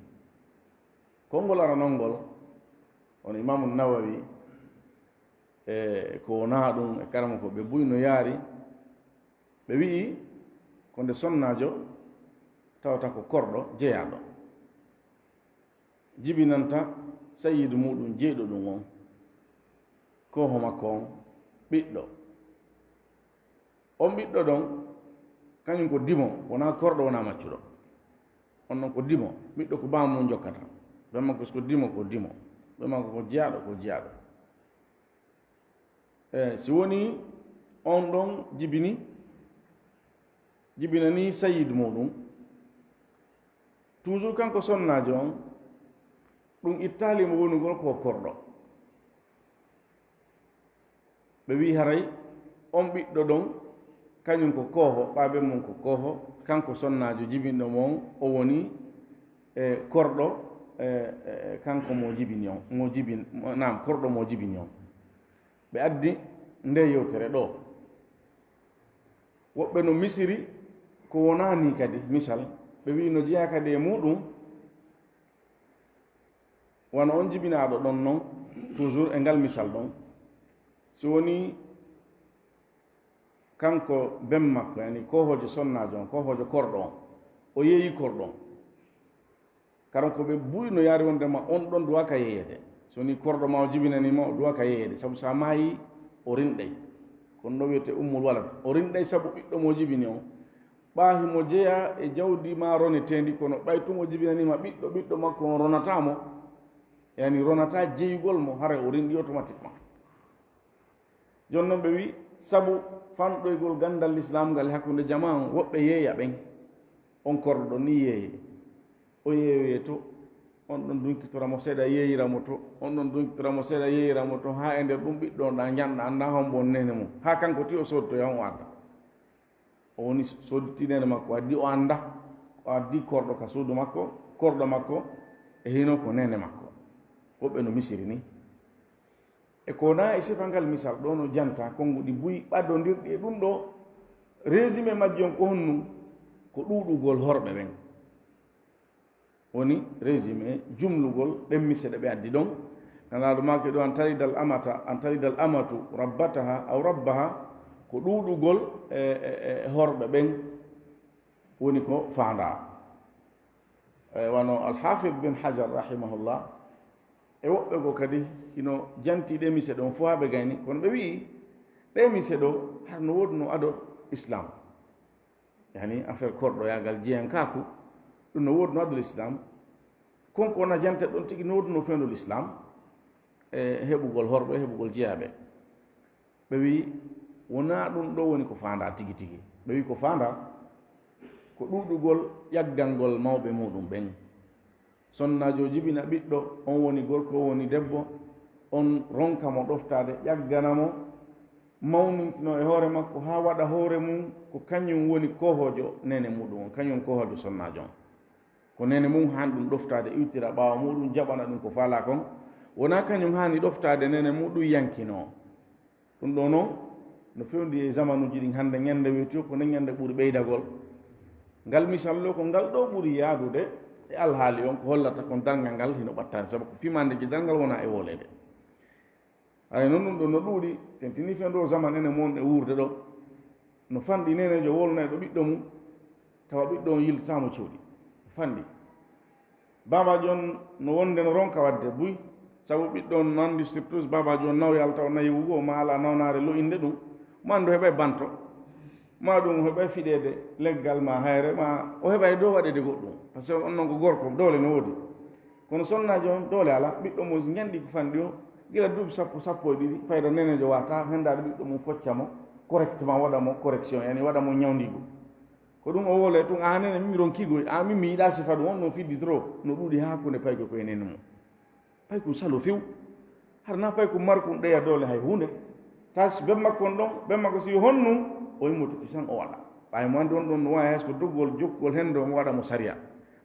[SPEAKER 1] konngol ara non ngol on imamu nawawi ko wona ɗum e karama ko ɓe buy no yaari ɓe wi'i ko nde sonnajo tawata ko korɗo jeyaɗo jibinanta sayidu muɗum jeyɗo ɗum on koho makko on ɓiɗɗo on ɓiɗɗo ɗon kañum ko dimo wona korɗo wona maccuɗo on noon ko dimo ɓiɗɗo ko bamum mum jokkata ɓe makko ko dimo ɓe makko ko jeyaɗo si woni on ɗon jibinani sayidu muɗum toujours kanko sonnajo on ɗum ittalimo wonugol ko korɗo ɓe wi haray on ɓiɗɗo ɗon kañum ko koho ɓaɓe mum ko koho kanko sonnajo jibinɗo mon o woni korɗo kanko mo jibini on korɗo mo jibini on ɓe addi nde yewtere ɗo woɓɓe no misiri ko wona ni kadi misal ɓe wi no jeeya kadi e muɗum wona on jibinaɗo ɗon noon toujours e ngal misal ɗon so woni kanko ben makko yani kohojo sonnajo on kohojo korɗo on o yeeyi korɗo on karan ko ɓe buy no yaari wondema on ɗon duwa ka yeeyede so woni korɗo ma o jibinanima o duwa ka yeeyede saabu sa maayi o rinɗay kono ɗo wiyete ummul walad o rinɗay saabu ɓiɗɗo mo jibini on ɓaahimo jeeya e jawdi ma ronetendi kono ɓaytumo jibinanima ɓiɗɗo makko on ronatamo yani ronata jeyugol mo hara o rinɗi automatiquement joni noon ɓe wi sabu fanɗoygol gandal l'islam ngal hakkude jama on woɓɓe yeeya ɓen on korɗo ɗon ni yeeye o yeeyoye to on ɗon dunkitoramo seeɗa yeeyiramo to on ɗon dunkitoramo seeɗa yeeyiramo to ha e nder ɗum ɓiɗɗo ɗa janɗa anda hombo nene mum ha kanko ti o sodtoya on o adda o woni sodditi nene makko addi o anda o addi korɗo ka suudu makko korɗo makko e hino ko nene makko woɓɓe no misiri ni e ko wona e sifa ngal misal ɗo no janta konnguɗi buy ɓaddodirɗi e ɗum ɗo résumé majjon ko honnum ko ɗuɗugol horɓe ɓen woni résumé jumlugol ɗen miseɗe ɓe addi ɗon nanaɗo make ɗo an taridal amatu rabbataha aw rabbaha ko ɗuɗugol horɓe ɓen woni ko faanda wano alhafid bin hajar rahimahullah e woɓɓe go kadi hino janti ɗe mise ɗon fo ha ɓe gayni kono ɓe wii ɗe mise ɗo har no woodi no ado islam yani affaire korɗoyagal jiyankaku ɗum no woodi no adol islam konko wona jante ɗon tigi no woodi no fendol islam e heɓugol horɓe heɓugol jeyaɓe ɓe wi wona ɗum ɗo woni ko faanda tigi tigi ɓe wi ko faanda ko ɗuɗugol ƴaggalngol mawɓe muɗum ɓen sonnajo jibina ɓiɗɗo on woni gorko o woni debbo on ronka mo ɗoftade ƴagganamo mawnintino e hoore makko ha waɗa hoore mum ko kañum woni kohojo nene muɗum on kañum kohojo sonnajo on ko nene mum hani ɗum ɗoftade iwtira ɓaawa muɗum jaɓana ɗum ko faala kon wona kañum hani ɗoftade nene muɗum yankino ɗum ɗo noon no fewndi e zamanuji ɗin hannde ñande wiytio ko nen ñande ɓuri ɓeydagol ngal misallo ko ngal ɗo ɓuri yaadude e alhaali on ko hollata kon dalngal ngal hino ɓattani sabu ko fimandeji dalngal wona e wolede hay noon ɗum ɗo no ɗuuɗi tentini fendo zaman ene mon e wurde ɗo no fanɗi nenejo wolnaɗo ɓiɗɗo mum tawa ɓiɗɗo on yiltatamo cewɗi fanɗi babaji on no wonde no ronka wadde buy sabu ɓiɗɗo on nandi surtout babaji on naw yalta o nayi wugo ma ala nawnare lo'inde ɗum ma ando heɓay banto ma ɗum heɓay fiɗede leggal ma hayre ma o heɓay dow waɗede goɗɗum par ce que on noon ko gorko doole no woodi kono sonnajo on doole ala ɓiɗɗo mo ñandi ko fanɗi o gila duuɓi sappo e ɗiɗi fayda nenejo wata hendade ɓiɗɗo mum foccamo correctement waɗamo correction yani waɗamo ñawdigo ko ɗum o wole tun a nene mimi ron kigo a min mi yiɗa sifa ɗum on no fiddi trop no ɗuuɗi ha hakkude payko koye nene mum paykum salo few harna paykum markum ɗeya doole hay hunde tas ɓen makkon ɗon ɓen makko si honnu o yimmotuki tan o waɗa ɓay mo andi on ɗon no wawi hayso ko doggol jokkugol hende on waɗa mo saria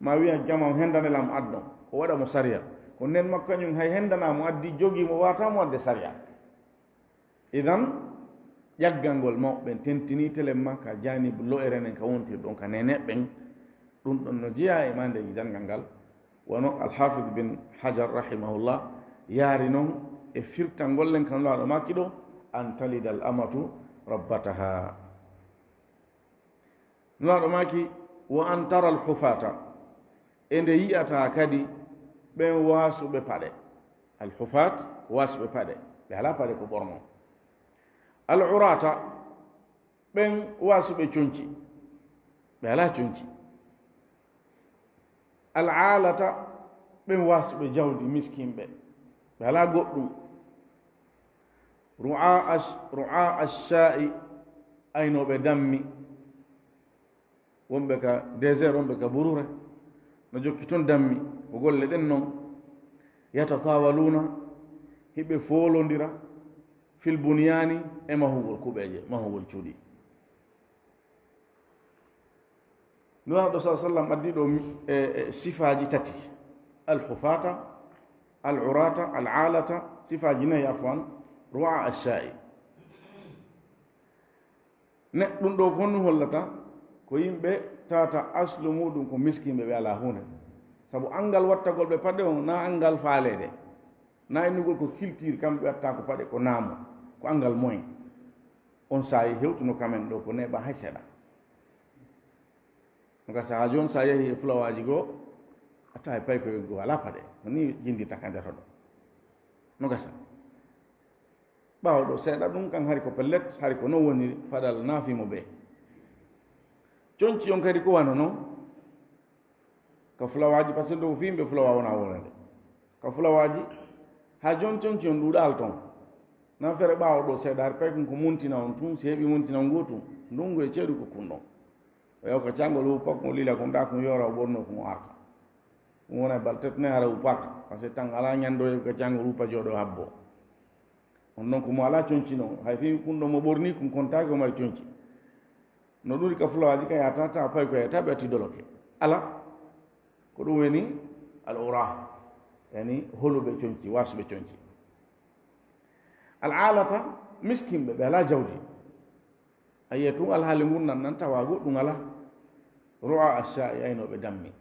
[SPEAKER 1] ma wiya jama hendanelam addon o waɗa mo saria ko nden makko kañum hay hendanamo addi jogimo watamo wadde saria idan ƴaggal ngol mawɓen tentini telen ma ka janibu lo erenen ka wontir ɗon ka neneɓɓen ɗum ɗon no jeeya e mandeji jangal ngal wono alhafid bin hajar rahimahullah yaari noon e firtal ngollen kan laaɗo makki ɗo an talida al amatu rabbataha laaɗo maki wa an tara al hufata e nde yiyata kadi ɓen wasuɓe paɗe al hufat wasuɓe paɗe ɓe ala paɗe ko ɓorno al urata ɓen wasuɓe conci ɓe ala conci al alata ɓen wasuɓe jawdi miskinɓe ɓe ala goɗɗum ru'a ash-sha'i aynoɓe dammi wonɓe ka désert wonɓe ka burure no jokki toon dammi ko golle ɗen noon yatatawaluna hiɓe folodira fil bunyani e mahugol kuɓeje mahugol cuuɗi nuraɗo sa sallam addiɗo e sifaji tati alhufata al urata al alata sifaji nayi afwan ru'a ash-sha'i ne ɗum ɗo honno hollata ko yimɓe tawata aslu muɗum ko miskimɓe ɓe ala hunde sabu angal wattagol ɓe paɗe on na angal faalede na innugol ko culture kamɓe watta ko paɗe ko naamo ko angal moyen on saayi hewtuno kamen ɗo ko neɓa hay seeɗa donc sa joni sa yeehi e fulawaji goo a tawi pay koye goo ala paɗe ni jindita ka nder ɗo no gasa ɓaawa ɗo seeɗa ɗum kan hari ko pellet hari ko non woni paɗal naafimo ɓe conci on kadi ko wana noon ka fulawaji par ce que ɗo fimɓe fulawa wona wonande ka fulawaji ha joni conci on ɗuuɗal toon nan feere ɓaawa ɗo seeɗa har pay kon ko muntina on tun si heeɓi muntina on gotum ndungu e ceeɗu ko kun ɗon o yaw ko cangol uppak mo lila ko ɗa ko yora o ɓorno komo arta ɗum wona bal tetne hara uppak par ce que tan ala ñando e ko cangol uppa jooɗo habbo on noon komo ala conci noon hay fimi kun ɗo mo ɓorni kum kontaki o mari conci no ɗuri ka fulawaji ka yata tawa pay ko yeyata ɓe atti doloke ala ko ɗum woni al ura yani holuɓe conci wasuɓe conci al alata miskinɓe ɓe ala jawdi a yiye tun alhaali ngunnan nan tawa goɗɗum ala ro'a ash-sha'i aynoɓe dammi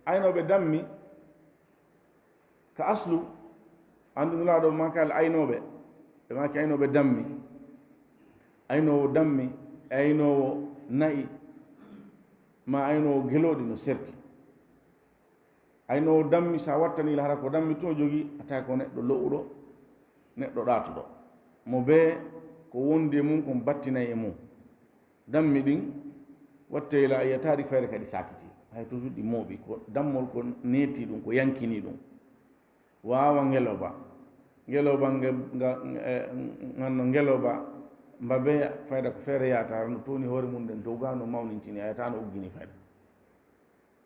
[SPEAKER 1] aynoɓe dammi ka aslu andunulaɗo makal aynoɓe ɓe maki aynoɓe dammi aynowo dammi aynowo nayi ma aynowo geloɗi no serti aynowo dammi sa wattanila hara ko dammi to jogi ata ko neɗɗo lo'uɗo neɗɗo ɗatuɗo mo be ko wondi e mum kon battinayi e mum dammi ɗin wattayla yiyataɗi fayre kadi sakiti hay toujours ɗi mooɓi ko dammol ko neeti ɗum ko yankini ɗum wawa ngeloba ganno ngeloba mbabe fayda ko feere yata no toni hoore mum ɗen dow ga no mawnintini ayata no uggini fayda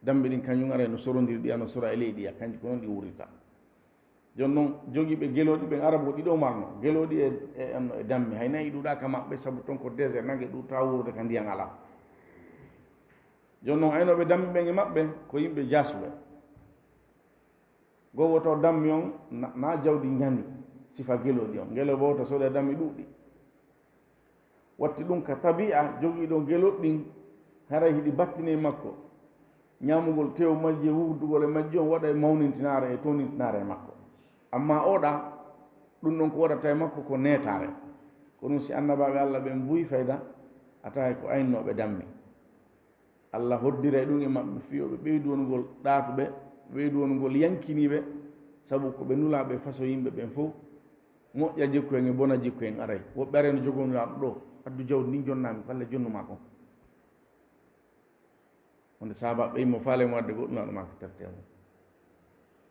[SPEAKER 1] dambe ɗin kañum ara no sorodiri ɗi ano sora e leydi ya kanji ko noon ɗi wurrita joni noon jogiiɓe geloɗi ɓen arabo ɗiɗo marno geloɗi e dammi hay nayi ɗuɗaka maɓɓe saabu toon ko désert nagge ɗuɗta wurde ka ndiyan ala joni noon aynoɓe dammi ɓen e maɓɓe ko yimɓe jasuɓe goo woto dammi on na jawdi ñandi sifa geloɗi on ngelo bo to soode dammi ɗuuɗɗi watti ɗum ka tabia jogiiɗo geloɗɗin haray hiɗi battine makko ñamugol tew majji e wurdugol e majji on waɗa e mawnintinare e tonintinare e makko amma oɗa ɗum ɗon ko waɗata e makko ko netare ko ɗum si annabaɓe allah ɓen mbuyi fayda atahay ko aynnoɓe dammi allah hoddira e ɗum e maɓɓe fiyoɓe ɓeydu wongol ɗatuɓe ɓeydu wongol yankiniɓe saabu ko ɓe nulaɓe façon yimɓe ɓen fof moƴƴa jikku en e bona jikku en aray woɓɓe are no jogoniraɗo ɗo addu jawdi ndin jonnami falle jonnuma kon wonde sahaba ɓeymo faalemo adde goɗɗunaɗo ma ko tertemo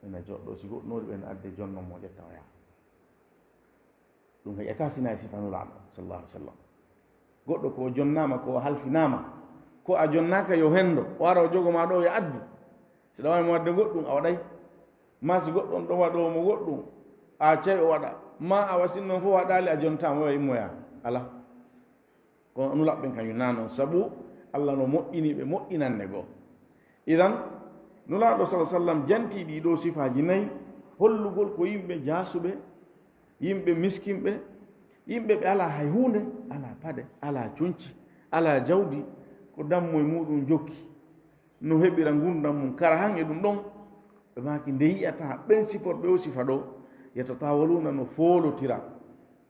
[SPEAKER 1] ena joɗɗo si goɗɗunori ɓen adde jonnomo ƴetta o yaha ɗum heƴata sina e sifanulaɗo sallallahu alih w sallam goɗɗo ko jonnama ko halfinama ko a jonnaka yo hendo o ara o jogoma ɗo yo addu si ɗa wawimo wadde goɗɗum a waɗay ma si goɗɗon ɗo waɗomo goɗɗum a cayi o waɗa ma a wasinnoon fof waɗali a jontama wa immoya ala kono nulaɓɓen kañum na noon saabu allah no moƴƴiniɓe moƴƴinanne goo idan nulaɗo sa sallam janti ɗiɗo sifaji nayyi hollugol ko yimɓe jasuɓe yimɓe miskinɓe yimɓe ɓe ala hay hunde ala paɗe ala coñci ala jawdi ko dammo e muɗum jokki no heɓira gurdam mum kara han e ɗum ɗon ɓe maki nde yiyata ɓen siforɓe o sifa ɗo yetatawaluna no foolotira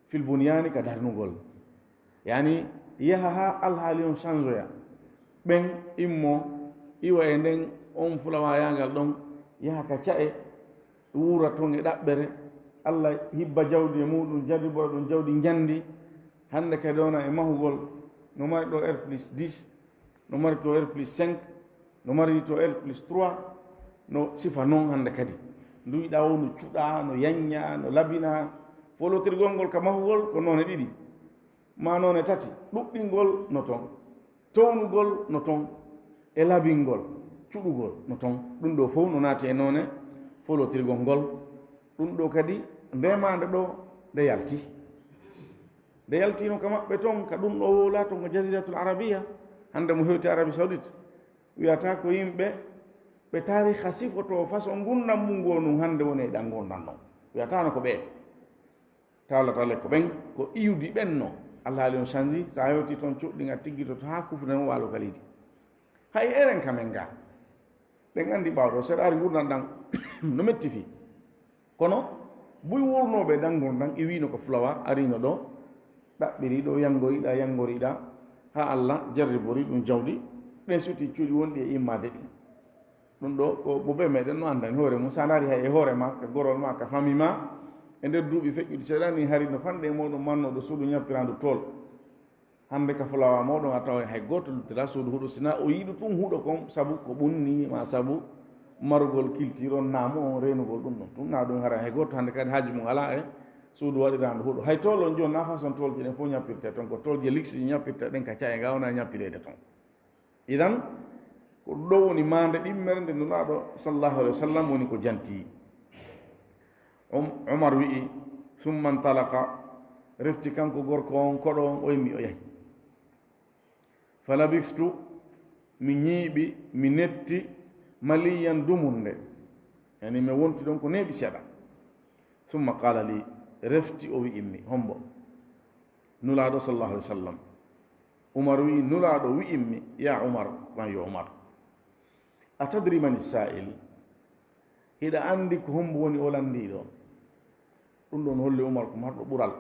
[SPEAKER 1] fil bunyani ka darnugol yani yaha ha alhaali on changeoya ɓen immo iwa e nden on fulawayagal ɗon yaha ka cae wuura toon e ɗaɓɓere allah hibba jawdi e muɗum jadi bora ɗum jawdi jandi hande kadi ona e mahugol no mari ɗo R+10 no mari to R+5 no mari to R+3 no sifa noon hande kadi nduyiɗa o no cuɗa no yañña no labina folotirgol ngol ka mahugol ko noon e ɗiɗi ma noon e tati ɗuɓɓingol no toon townugol no toon e labingol cuɗugol no toon ɗum ɗo fof no naati e noone folotirgol ngol ɗum ɗo kadi ndemande ɗo nde yaltino ka maɓɓe toon ka ɗum ɗo laato ko jasiratul arabia hande mo hewti arabie saoudite wiyata ko yimɓe ɓe tariha sifoto façon gurdam mum gonum hande woni e ɗan gondan ɗon wiyatano ko ɓee tawlatale ko ɓen ko iwdi ɓenno allah haali on changi sa hewti toon cuɗɗiga tiggitoto ha kufnen waalo kalidi hay eren kamen ga ɓen andi ɓawɗo seɗa ari gurdam ɗan no metti fi kono buy wurnoɓe ɗan gondan iwino ko fulawa arino ɗo ɗaɓɓiri ɗo yangoriɗa ha allah jarribori ɗum jawdi ɓen suti cuuɗi wonɗi e immade ɗi ɗum ɗo ko ɓoɓe meɗen no andani hoore mum sa naari hay e hoore ma ka gorol ma ka famille ma e nder duuɓi feƴƴuɗi seeɗani hari no fanɗe e moɗon mannoɗo suudu ñappirandu tool hande ka fulawa moɗon a tawa hay goto luttira suudu huuɗo sina o yiiɗu tun huuɗo kon saabu ko ɓunni ma saabu marugol culture on naamu on renugol ɗum ɗon tun na ɗum hara hay goto hande kadi haaji mum ala e suudu waɗirandu huuɗo hay tool on joni na façon toolji ɗen fof ñappirte toon ko toolji lix ɗi ñappirte ɗen ka caye gawna ñappirede toon idan ko ɗo woni mande ɗimmere nde nulaɗo sallllahu alih wa sallam woni ko janti umar wi'i summa ntalaka refti kanko gorko on koɗo on o yimmi o yahi falabistu mi ñiiɓi mi netti maliyan dumunde yani mi wonti ɗon ko neeɓi seeɗa summa qala li refti o wi'immi hombo nulaɗo sallllahu alih wa sallam umar wi'i nulaɗo wi'immi ya umar wan yo umar a tadri mani sa'il hiɗa andi ko hombo woni o landiɗo ɗum ɗon holli umar ko marɗo ɓural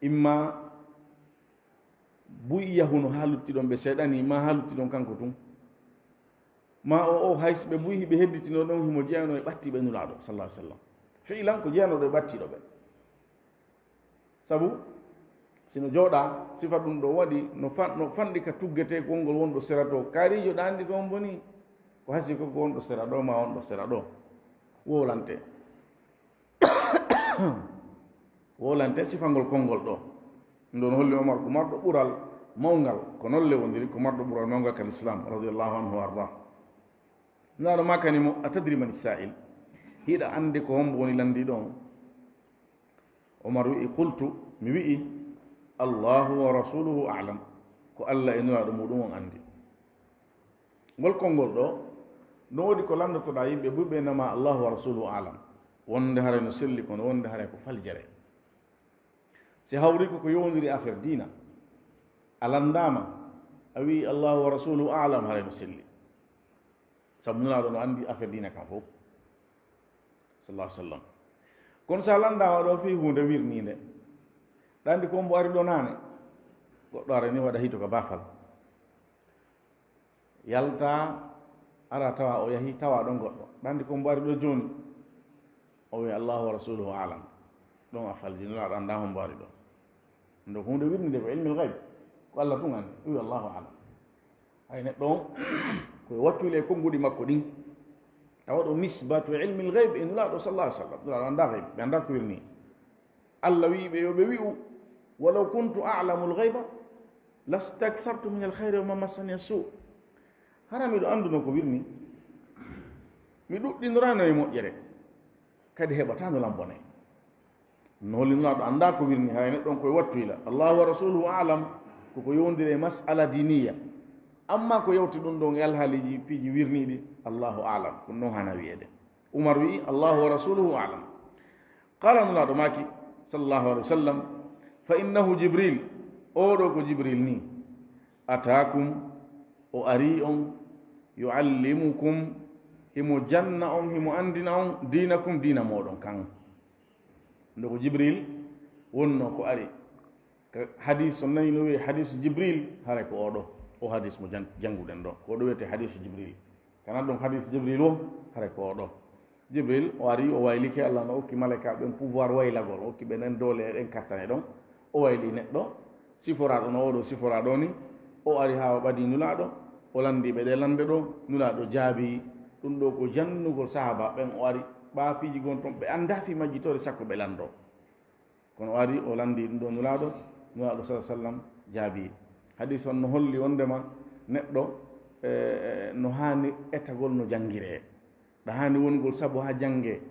[SPEAKER 1] imma buyiyahuno ha luttiɗon ɓe seeɗani ma ha luttiɗon kanko tun ma o hayso ɓe buyi ɓe hedditino ɗon himo jeyano e ɓattiɓe nulaaɗo sallah sallam fiilan ko jeyanoɗo e ɓattiɗo ɓe sabu sino jooɗa sifa ɗum ɗo waɗi no fanɗi ka tuggete konngol wonɗo sera to kaarijo ɗa anndi ko on boni ko hasi koko wonɗo sera ɗo ma wonɗo sera ɗo wolante wolante sifangol konngol ɗo ɗum ɗon holli omar ko marɗo ɓural mawngal ko noon lewondiri ko marɗo ɓural mawngal kal islam radiallahu anhu wa ardah naɗo makanimo a tadri man sa'il hiɗa ande ko hombo woni landi ɗon omar wi'i qultu mi wi'i allahu wa rasuluhu alam ko allah e nuraɗo muɗum on andi ngol konngol ɗo no woodi ko landotoɗa yimɓe ɓurɓe nama allahu wa rasuluhu alam wonde hare no selli kono wonde hare ko faljere si hawri ko yowdiri affaire dina a landama a wi allahu wa rasuluhu alam hare no selli sabu nuraɗo no andi affaire dina kam fof sallah sallam kono sa landama ɗo fi hunde wirninde ɗandi ko mbo ari ɗo nane goɗɗo ara ni waɗa hito ka bafal yalta ara tawa o yahi tawa ɗon goɗɗo ɗandi ko mbo ari ɗo joni o wi allahu wa rasuluhu alam ɗon a falji nuraɗo anda ho mbo ari ɗo ndo ko hunde wirnide ko ilmil gaybe ko allah tun andi wi allahu alam hay neɗɗo on koye wattule e konnguɗi makko ɗin tawa ɗo nisbatu ilmil gaybe e nulaɗo sallah sallam nulaɗo anda gaybe ɓe anda ko wirni allah wiɓe yoɓe wi'u walaw kuntu alamu lgayba lastakthartu min alkhayri wa ma massani su hara miɗo anduno ko wirni mi ɗuɗɗinorano e moƴƴere kadi heɓatano lambone no holli nulaɗo anda ko wirni hay neɗɗon koye wattuyla allahu wa rasuluhu alam koko yowdiri e masala diniya amma ko yewti ɗum ɗon e alhaaliji piiji wirniɗi allahu alam ko noon hana wiyede umar wi allahu wa rasuluhu alam qala nulaɗo maki sallallahu alaihi wa sallam fa innahu jibril oɗo ko jibril ni atakum o ari on yuallimukum himo janna on himo andina on dinakum dina moɗon kan nde ko jibril wonno ko ari hadis o nayi no wiye hadisu jibril hare ko oɗo o hadis mo jannguɗen ɗo ko ɗo wiyete hadisu jibril kana ɗum hadisu jibril o hare ko oɗo jibril o ari o waylike allah no okki malaika ɓen pouvoir waylagol o okki ɓenen doole ɗen kattane ɗon o wayli neɗɗo siforaɗo no oɗo siforaɗo ni o ari ha o ɓadi nulaɗo o landiɓe ɗe lande ɗo nulaɗo jaabi ɗum ɗo ko jannugol sahaba ɓen o ari ɓaapiji gon toon ɓe anda fi majjitore sakko ɓe lando kono o ari o landi ɗum ɗo nulaɗo sa sallam jaabi hadis on no holli wondema neɗɗo no hani etagol no janngire ɗa hani wongol sabu ha jangge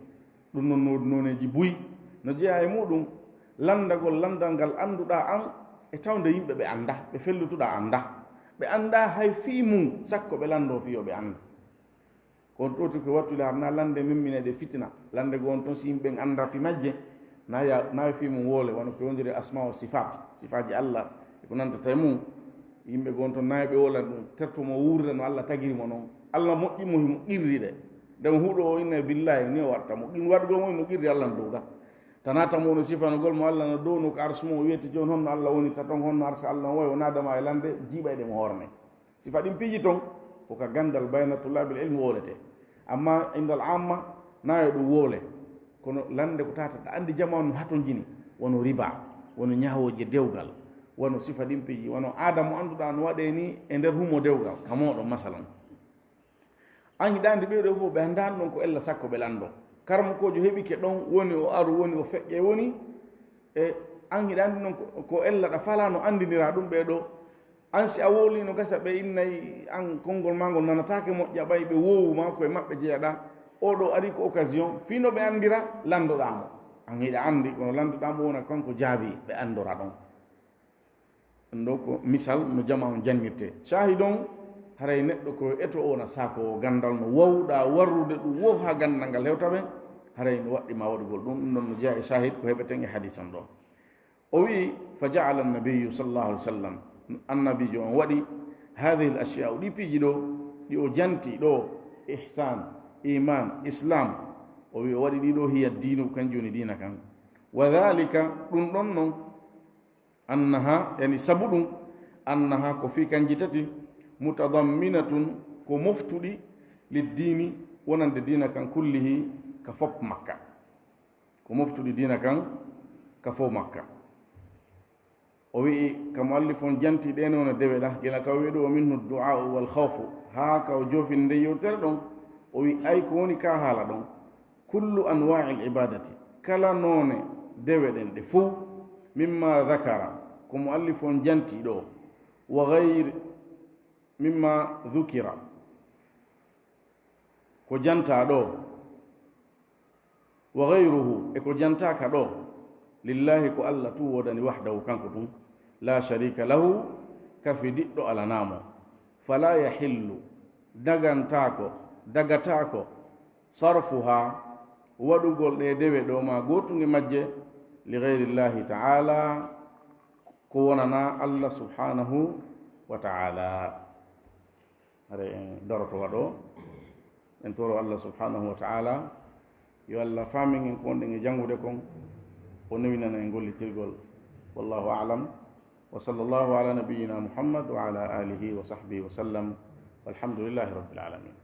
[SPEAKER 1] ɗum noon noneji buyi no jeeya e muɗum landagol landal ngal annduɗa an e tawde yimɓe ɓe anda ɓe fellutuɗa anda ɓe anda hay fii mum sakko ɓe lando fiyo ɓe anda kon toti ko wattule harna lande mimminede fitina lande gon toon si yimɓe anda fi majje nawi fi mum woole wona ko yondiri asma o sifaji allah eko nantata e mum yimɓe gon toon nawi ɓe wola ɗum tertomo wuurida no allah tagirimo noon allah moƴƴimo himo qirride ndemo huuɗo o inna billahi ni o watta mo waɗgol mo no qirri allah no dowga tanata mo no sifanogol mo allah no dow no ko arsu mo wiyete joni honno allah woni ta toon honno arsa allah no woy o nadama e lande jiiɓayɗe mo hoorme sifa ɗin piiji toon koka gandal baynatullabil ilmi wolete amma indal amma nayo ɗum woole kono lande ko tata ɗa andi jamanu haton jini wono riba wono ñawoje dewgal wono sifa ɗin piiji wono aada mo annduɗa no waɗe ni e nder humo dewgal kamoɗo masalan an hiɗande ɓeɗo fof ɓe andani ɗon ko ella sakko ɓe lando karmo kojo heɓike ɗon woni o aru woni o feƴƴe woni e an hiɗandi noon ko ella ɗa fala no andinira ɗum ɓeɗo an si a woli no gasa ɓe innayi an konngol ma ngol nanatake moƴƴa ɓay ɓe wowuma koye maɓɓe jeeyaɗa oɗo ari ko occasion fino ɓe andira landoɗamo an hiɗa andi kono landoɗamo wona kanko jaabi ɓe andora ɗon ɗum ɗo ko misal no jama on jannirte shahidon haray neɗɗo ko eto ona sako gandal no wawɗa warrude ɗum wof ha gandal ngal hewtaɓe haray no waɗɗima waɗugol ɗum ɗum ɗon no jeeya e shahid ko heɓeten e hadis on ɗo o wi fa jaala annabiyu sallllahu alih w sallam annabijo on waɗi hadihi l ashya ɗi piiji ɗo ɗi o janti ɗo ihsan iman islam o o wi o waɗi ɗiɗo hiya diinu kanjum woni diina kan wa dhalika ɗum ɗon noon annaha yani sabu ɗum annaha ko fi kanji tati mutadamminatun ko moftuɗi liddini wonande dina kan kullihi ka fop makka ko moftuɗi dina kan ka fo makka o wi'i ka muallif on janti ɗene wona dewe ɗa gila ka wiɗo o minhu du'au wal khawfu ha ka o jofin nde yewtere ɗon o wi ay ko woni ka haala ɗon kullu anwa'i l ibadati kala noone dewe ɗen ɗe fuu mimma dhakara ko muallif on janti ɗo wa gayri mimma dhukira ko janta ɗo wa gayruhu e ko jantaka ɗo lillahi ko allah tu wodani wahdahu kanko ɗum la sharika lahu kafi diɗɗo alanamo fala yahillu dagatako sarfuha waɗugol ɗe dewe ɗo ma gotuge majje li gayrillahi taala ko wonana allah subhanahu wa taala are en daroto waɗo en toro allah subhanahu wa taala yo allah famin en konɗen e jangude kon o newinana en gollitirgol wallahu alam wa sallallahu ala nabiyyina muhammad wa ala alihi wa sahbihi wa sallam walhamdulillahi rabbil alamin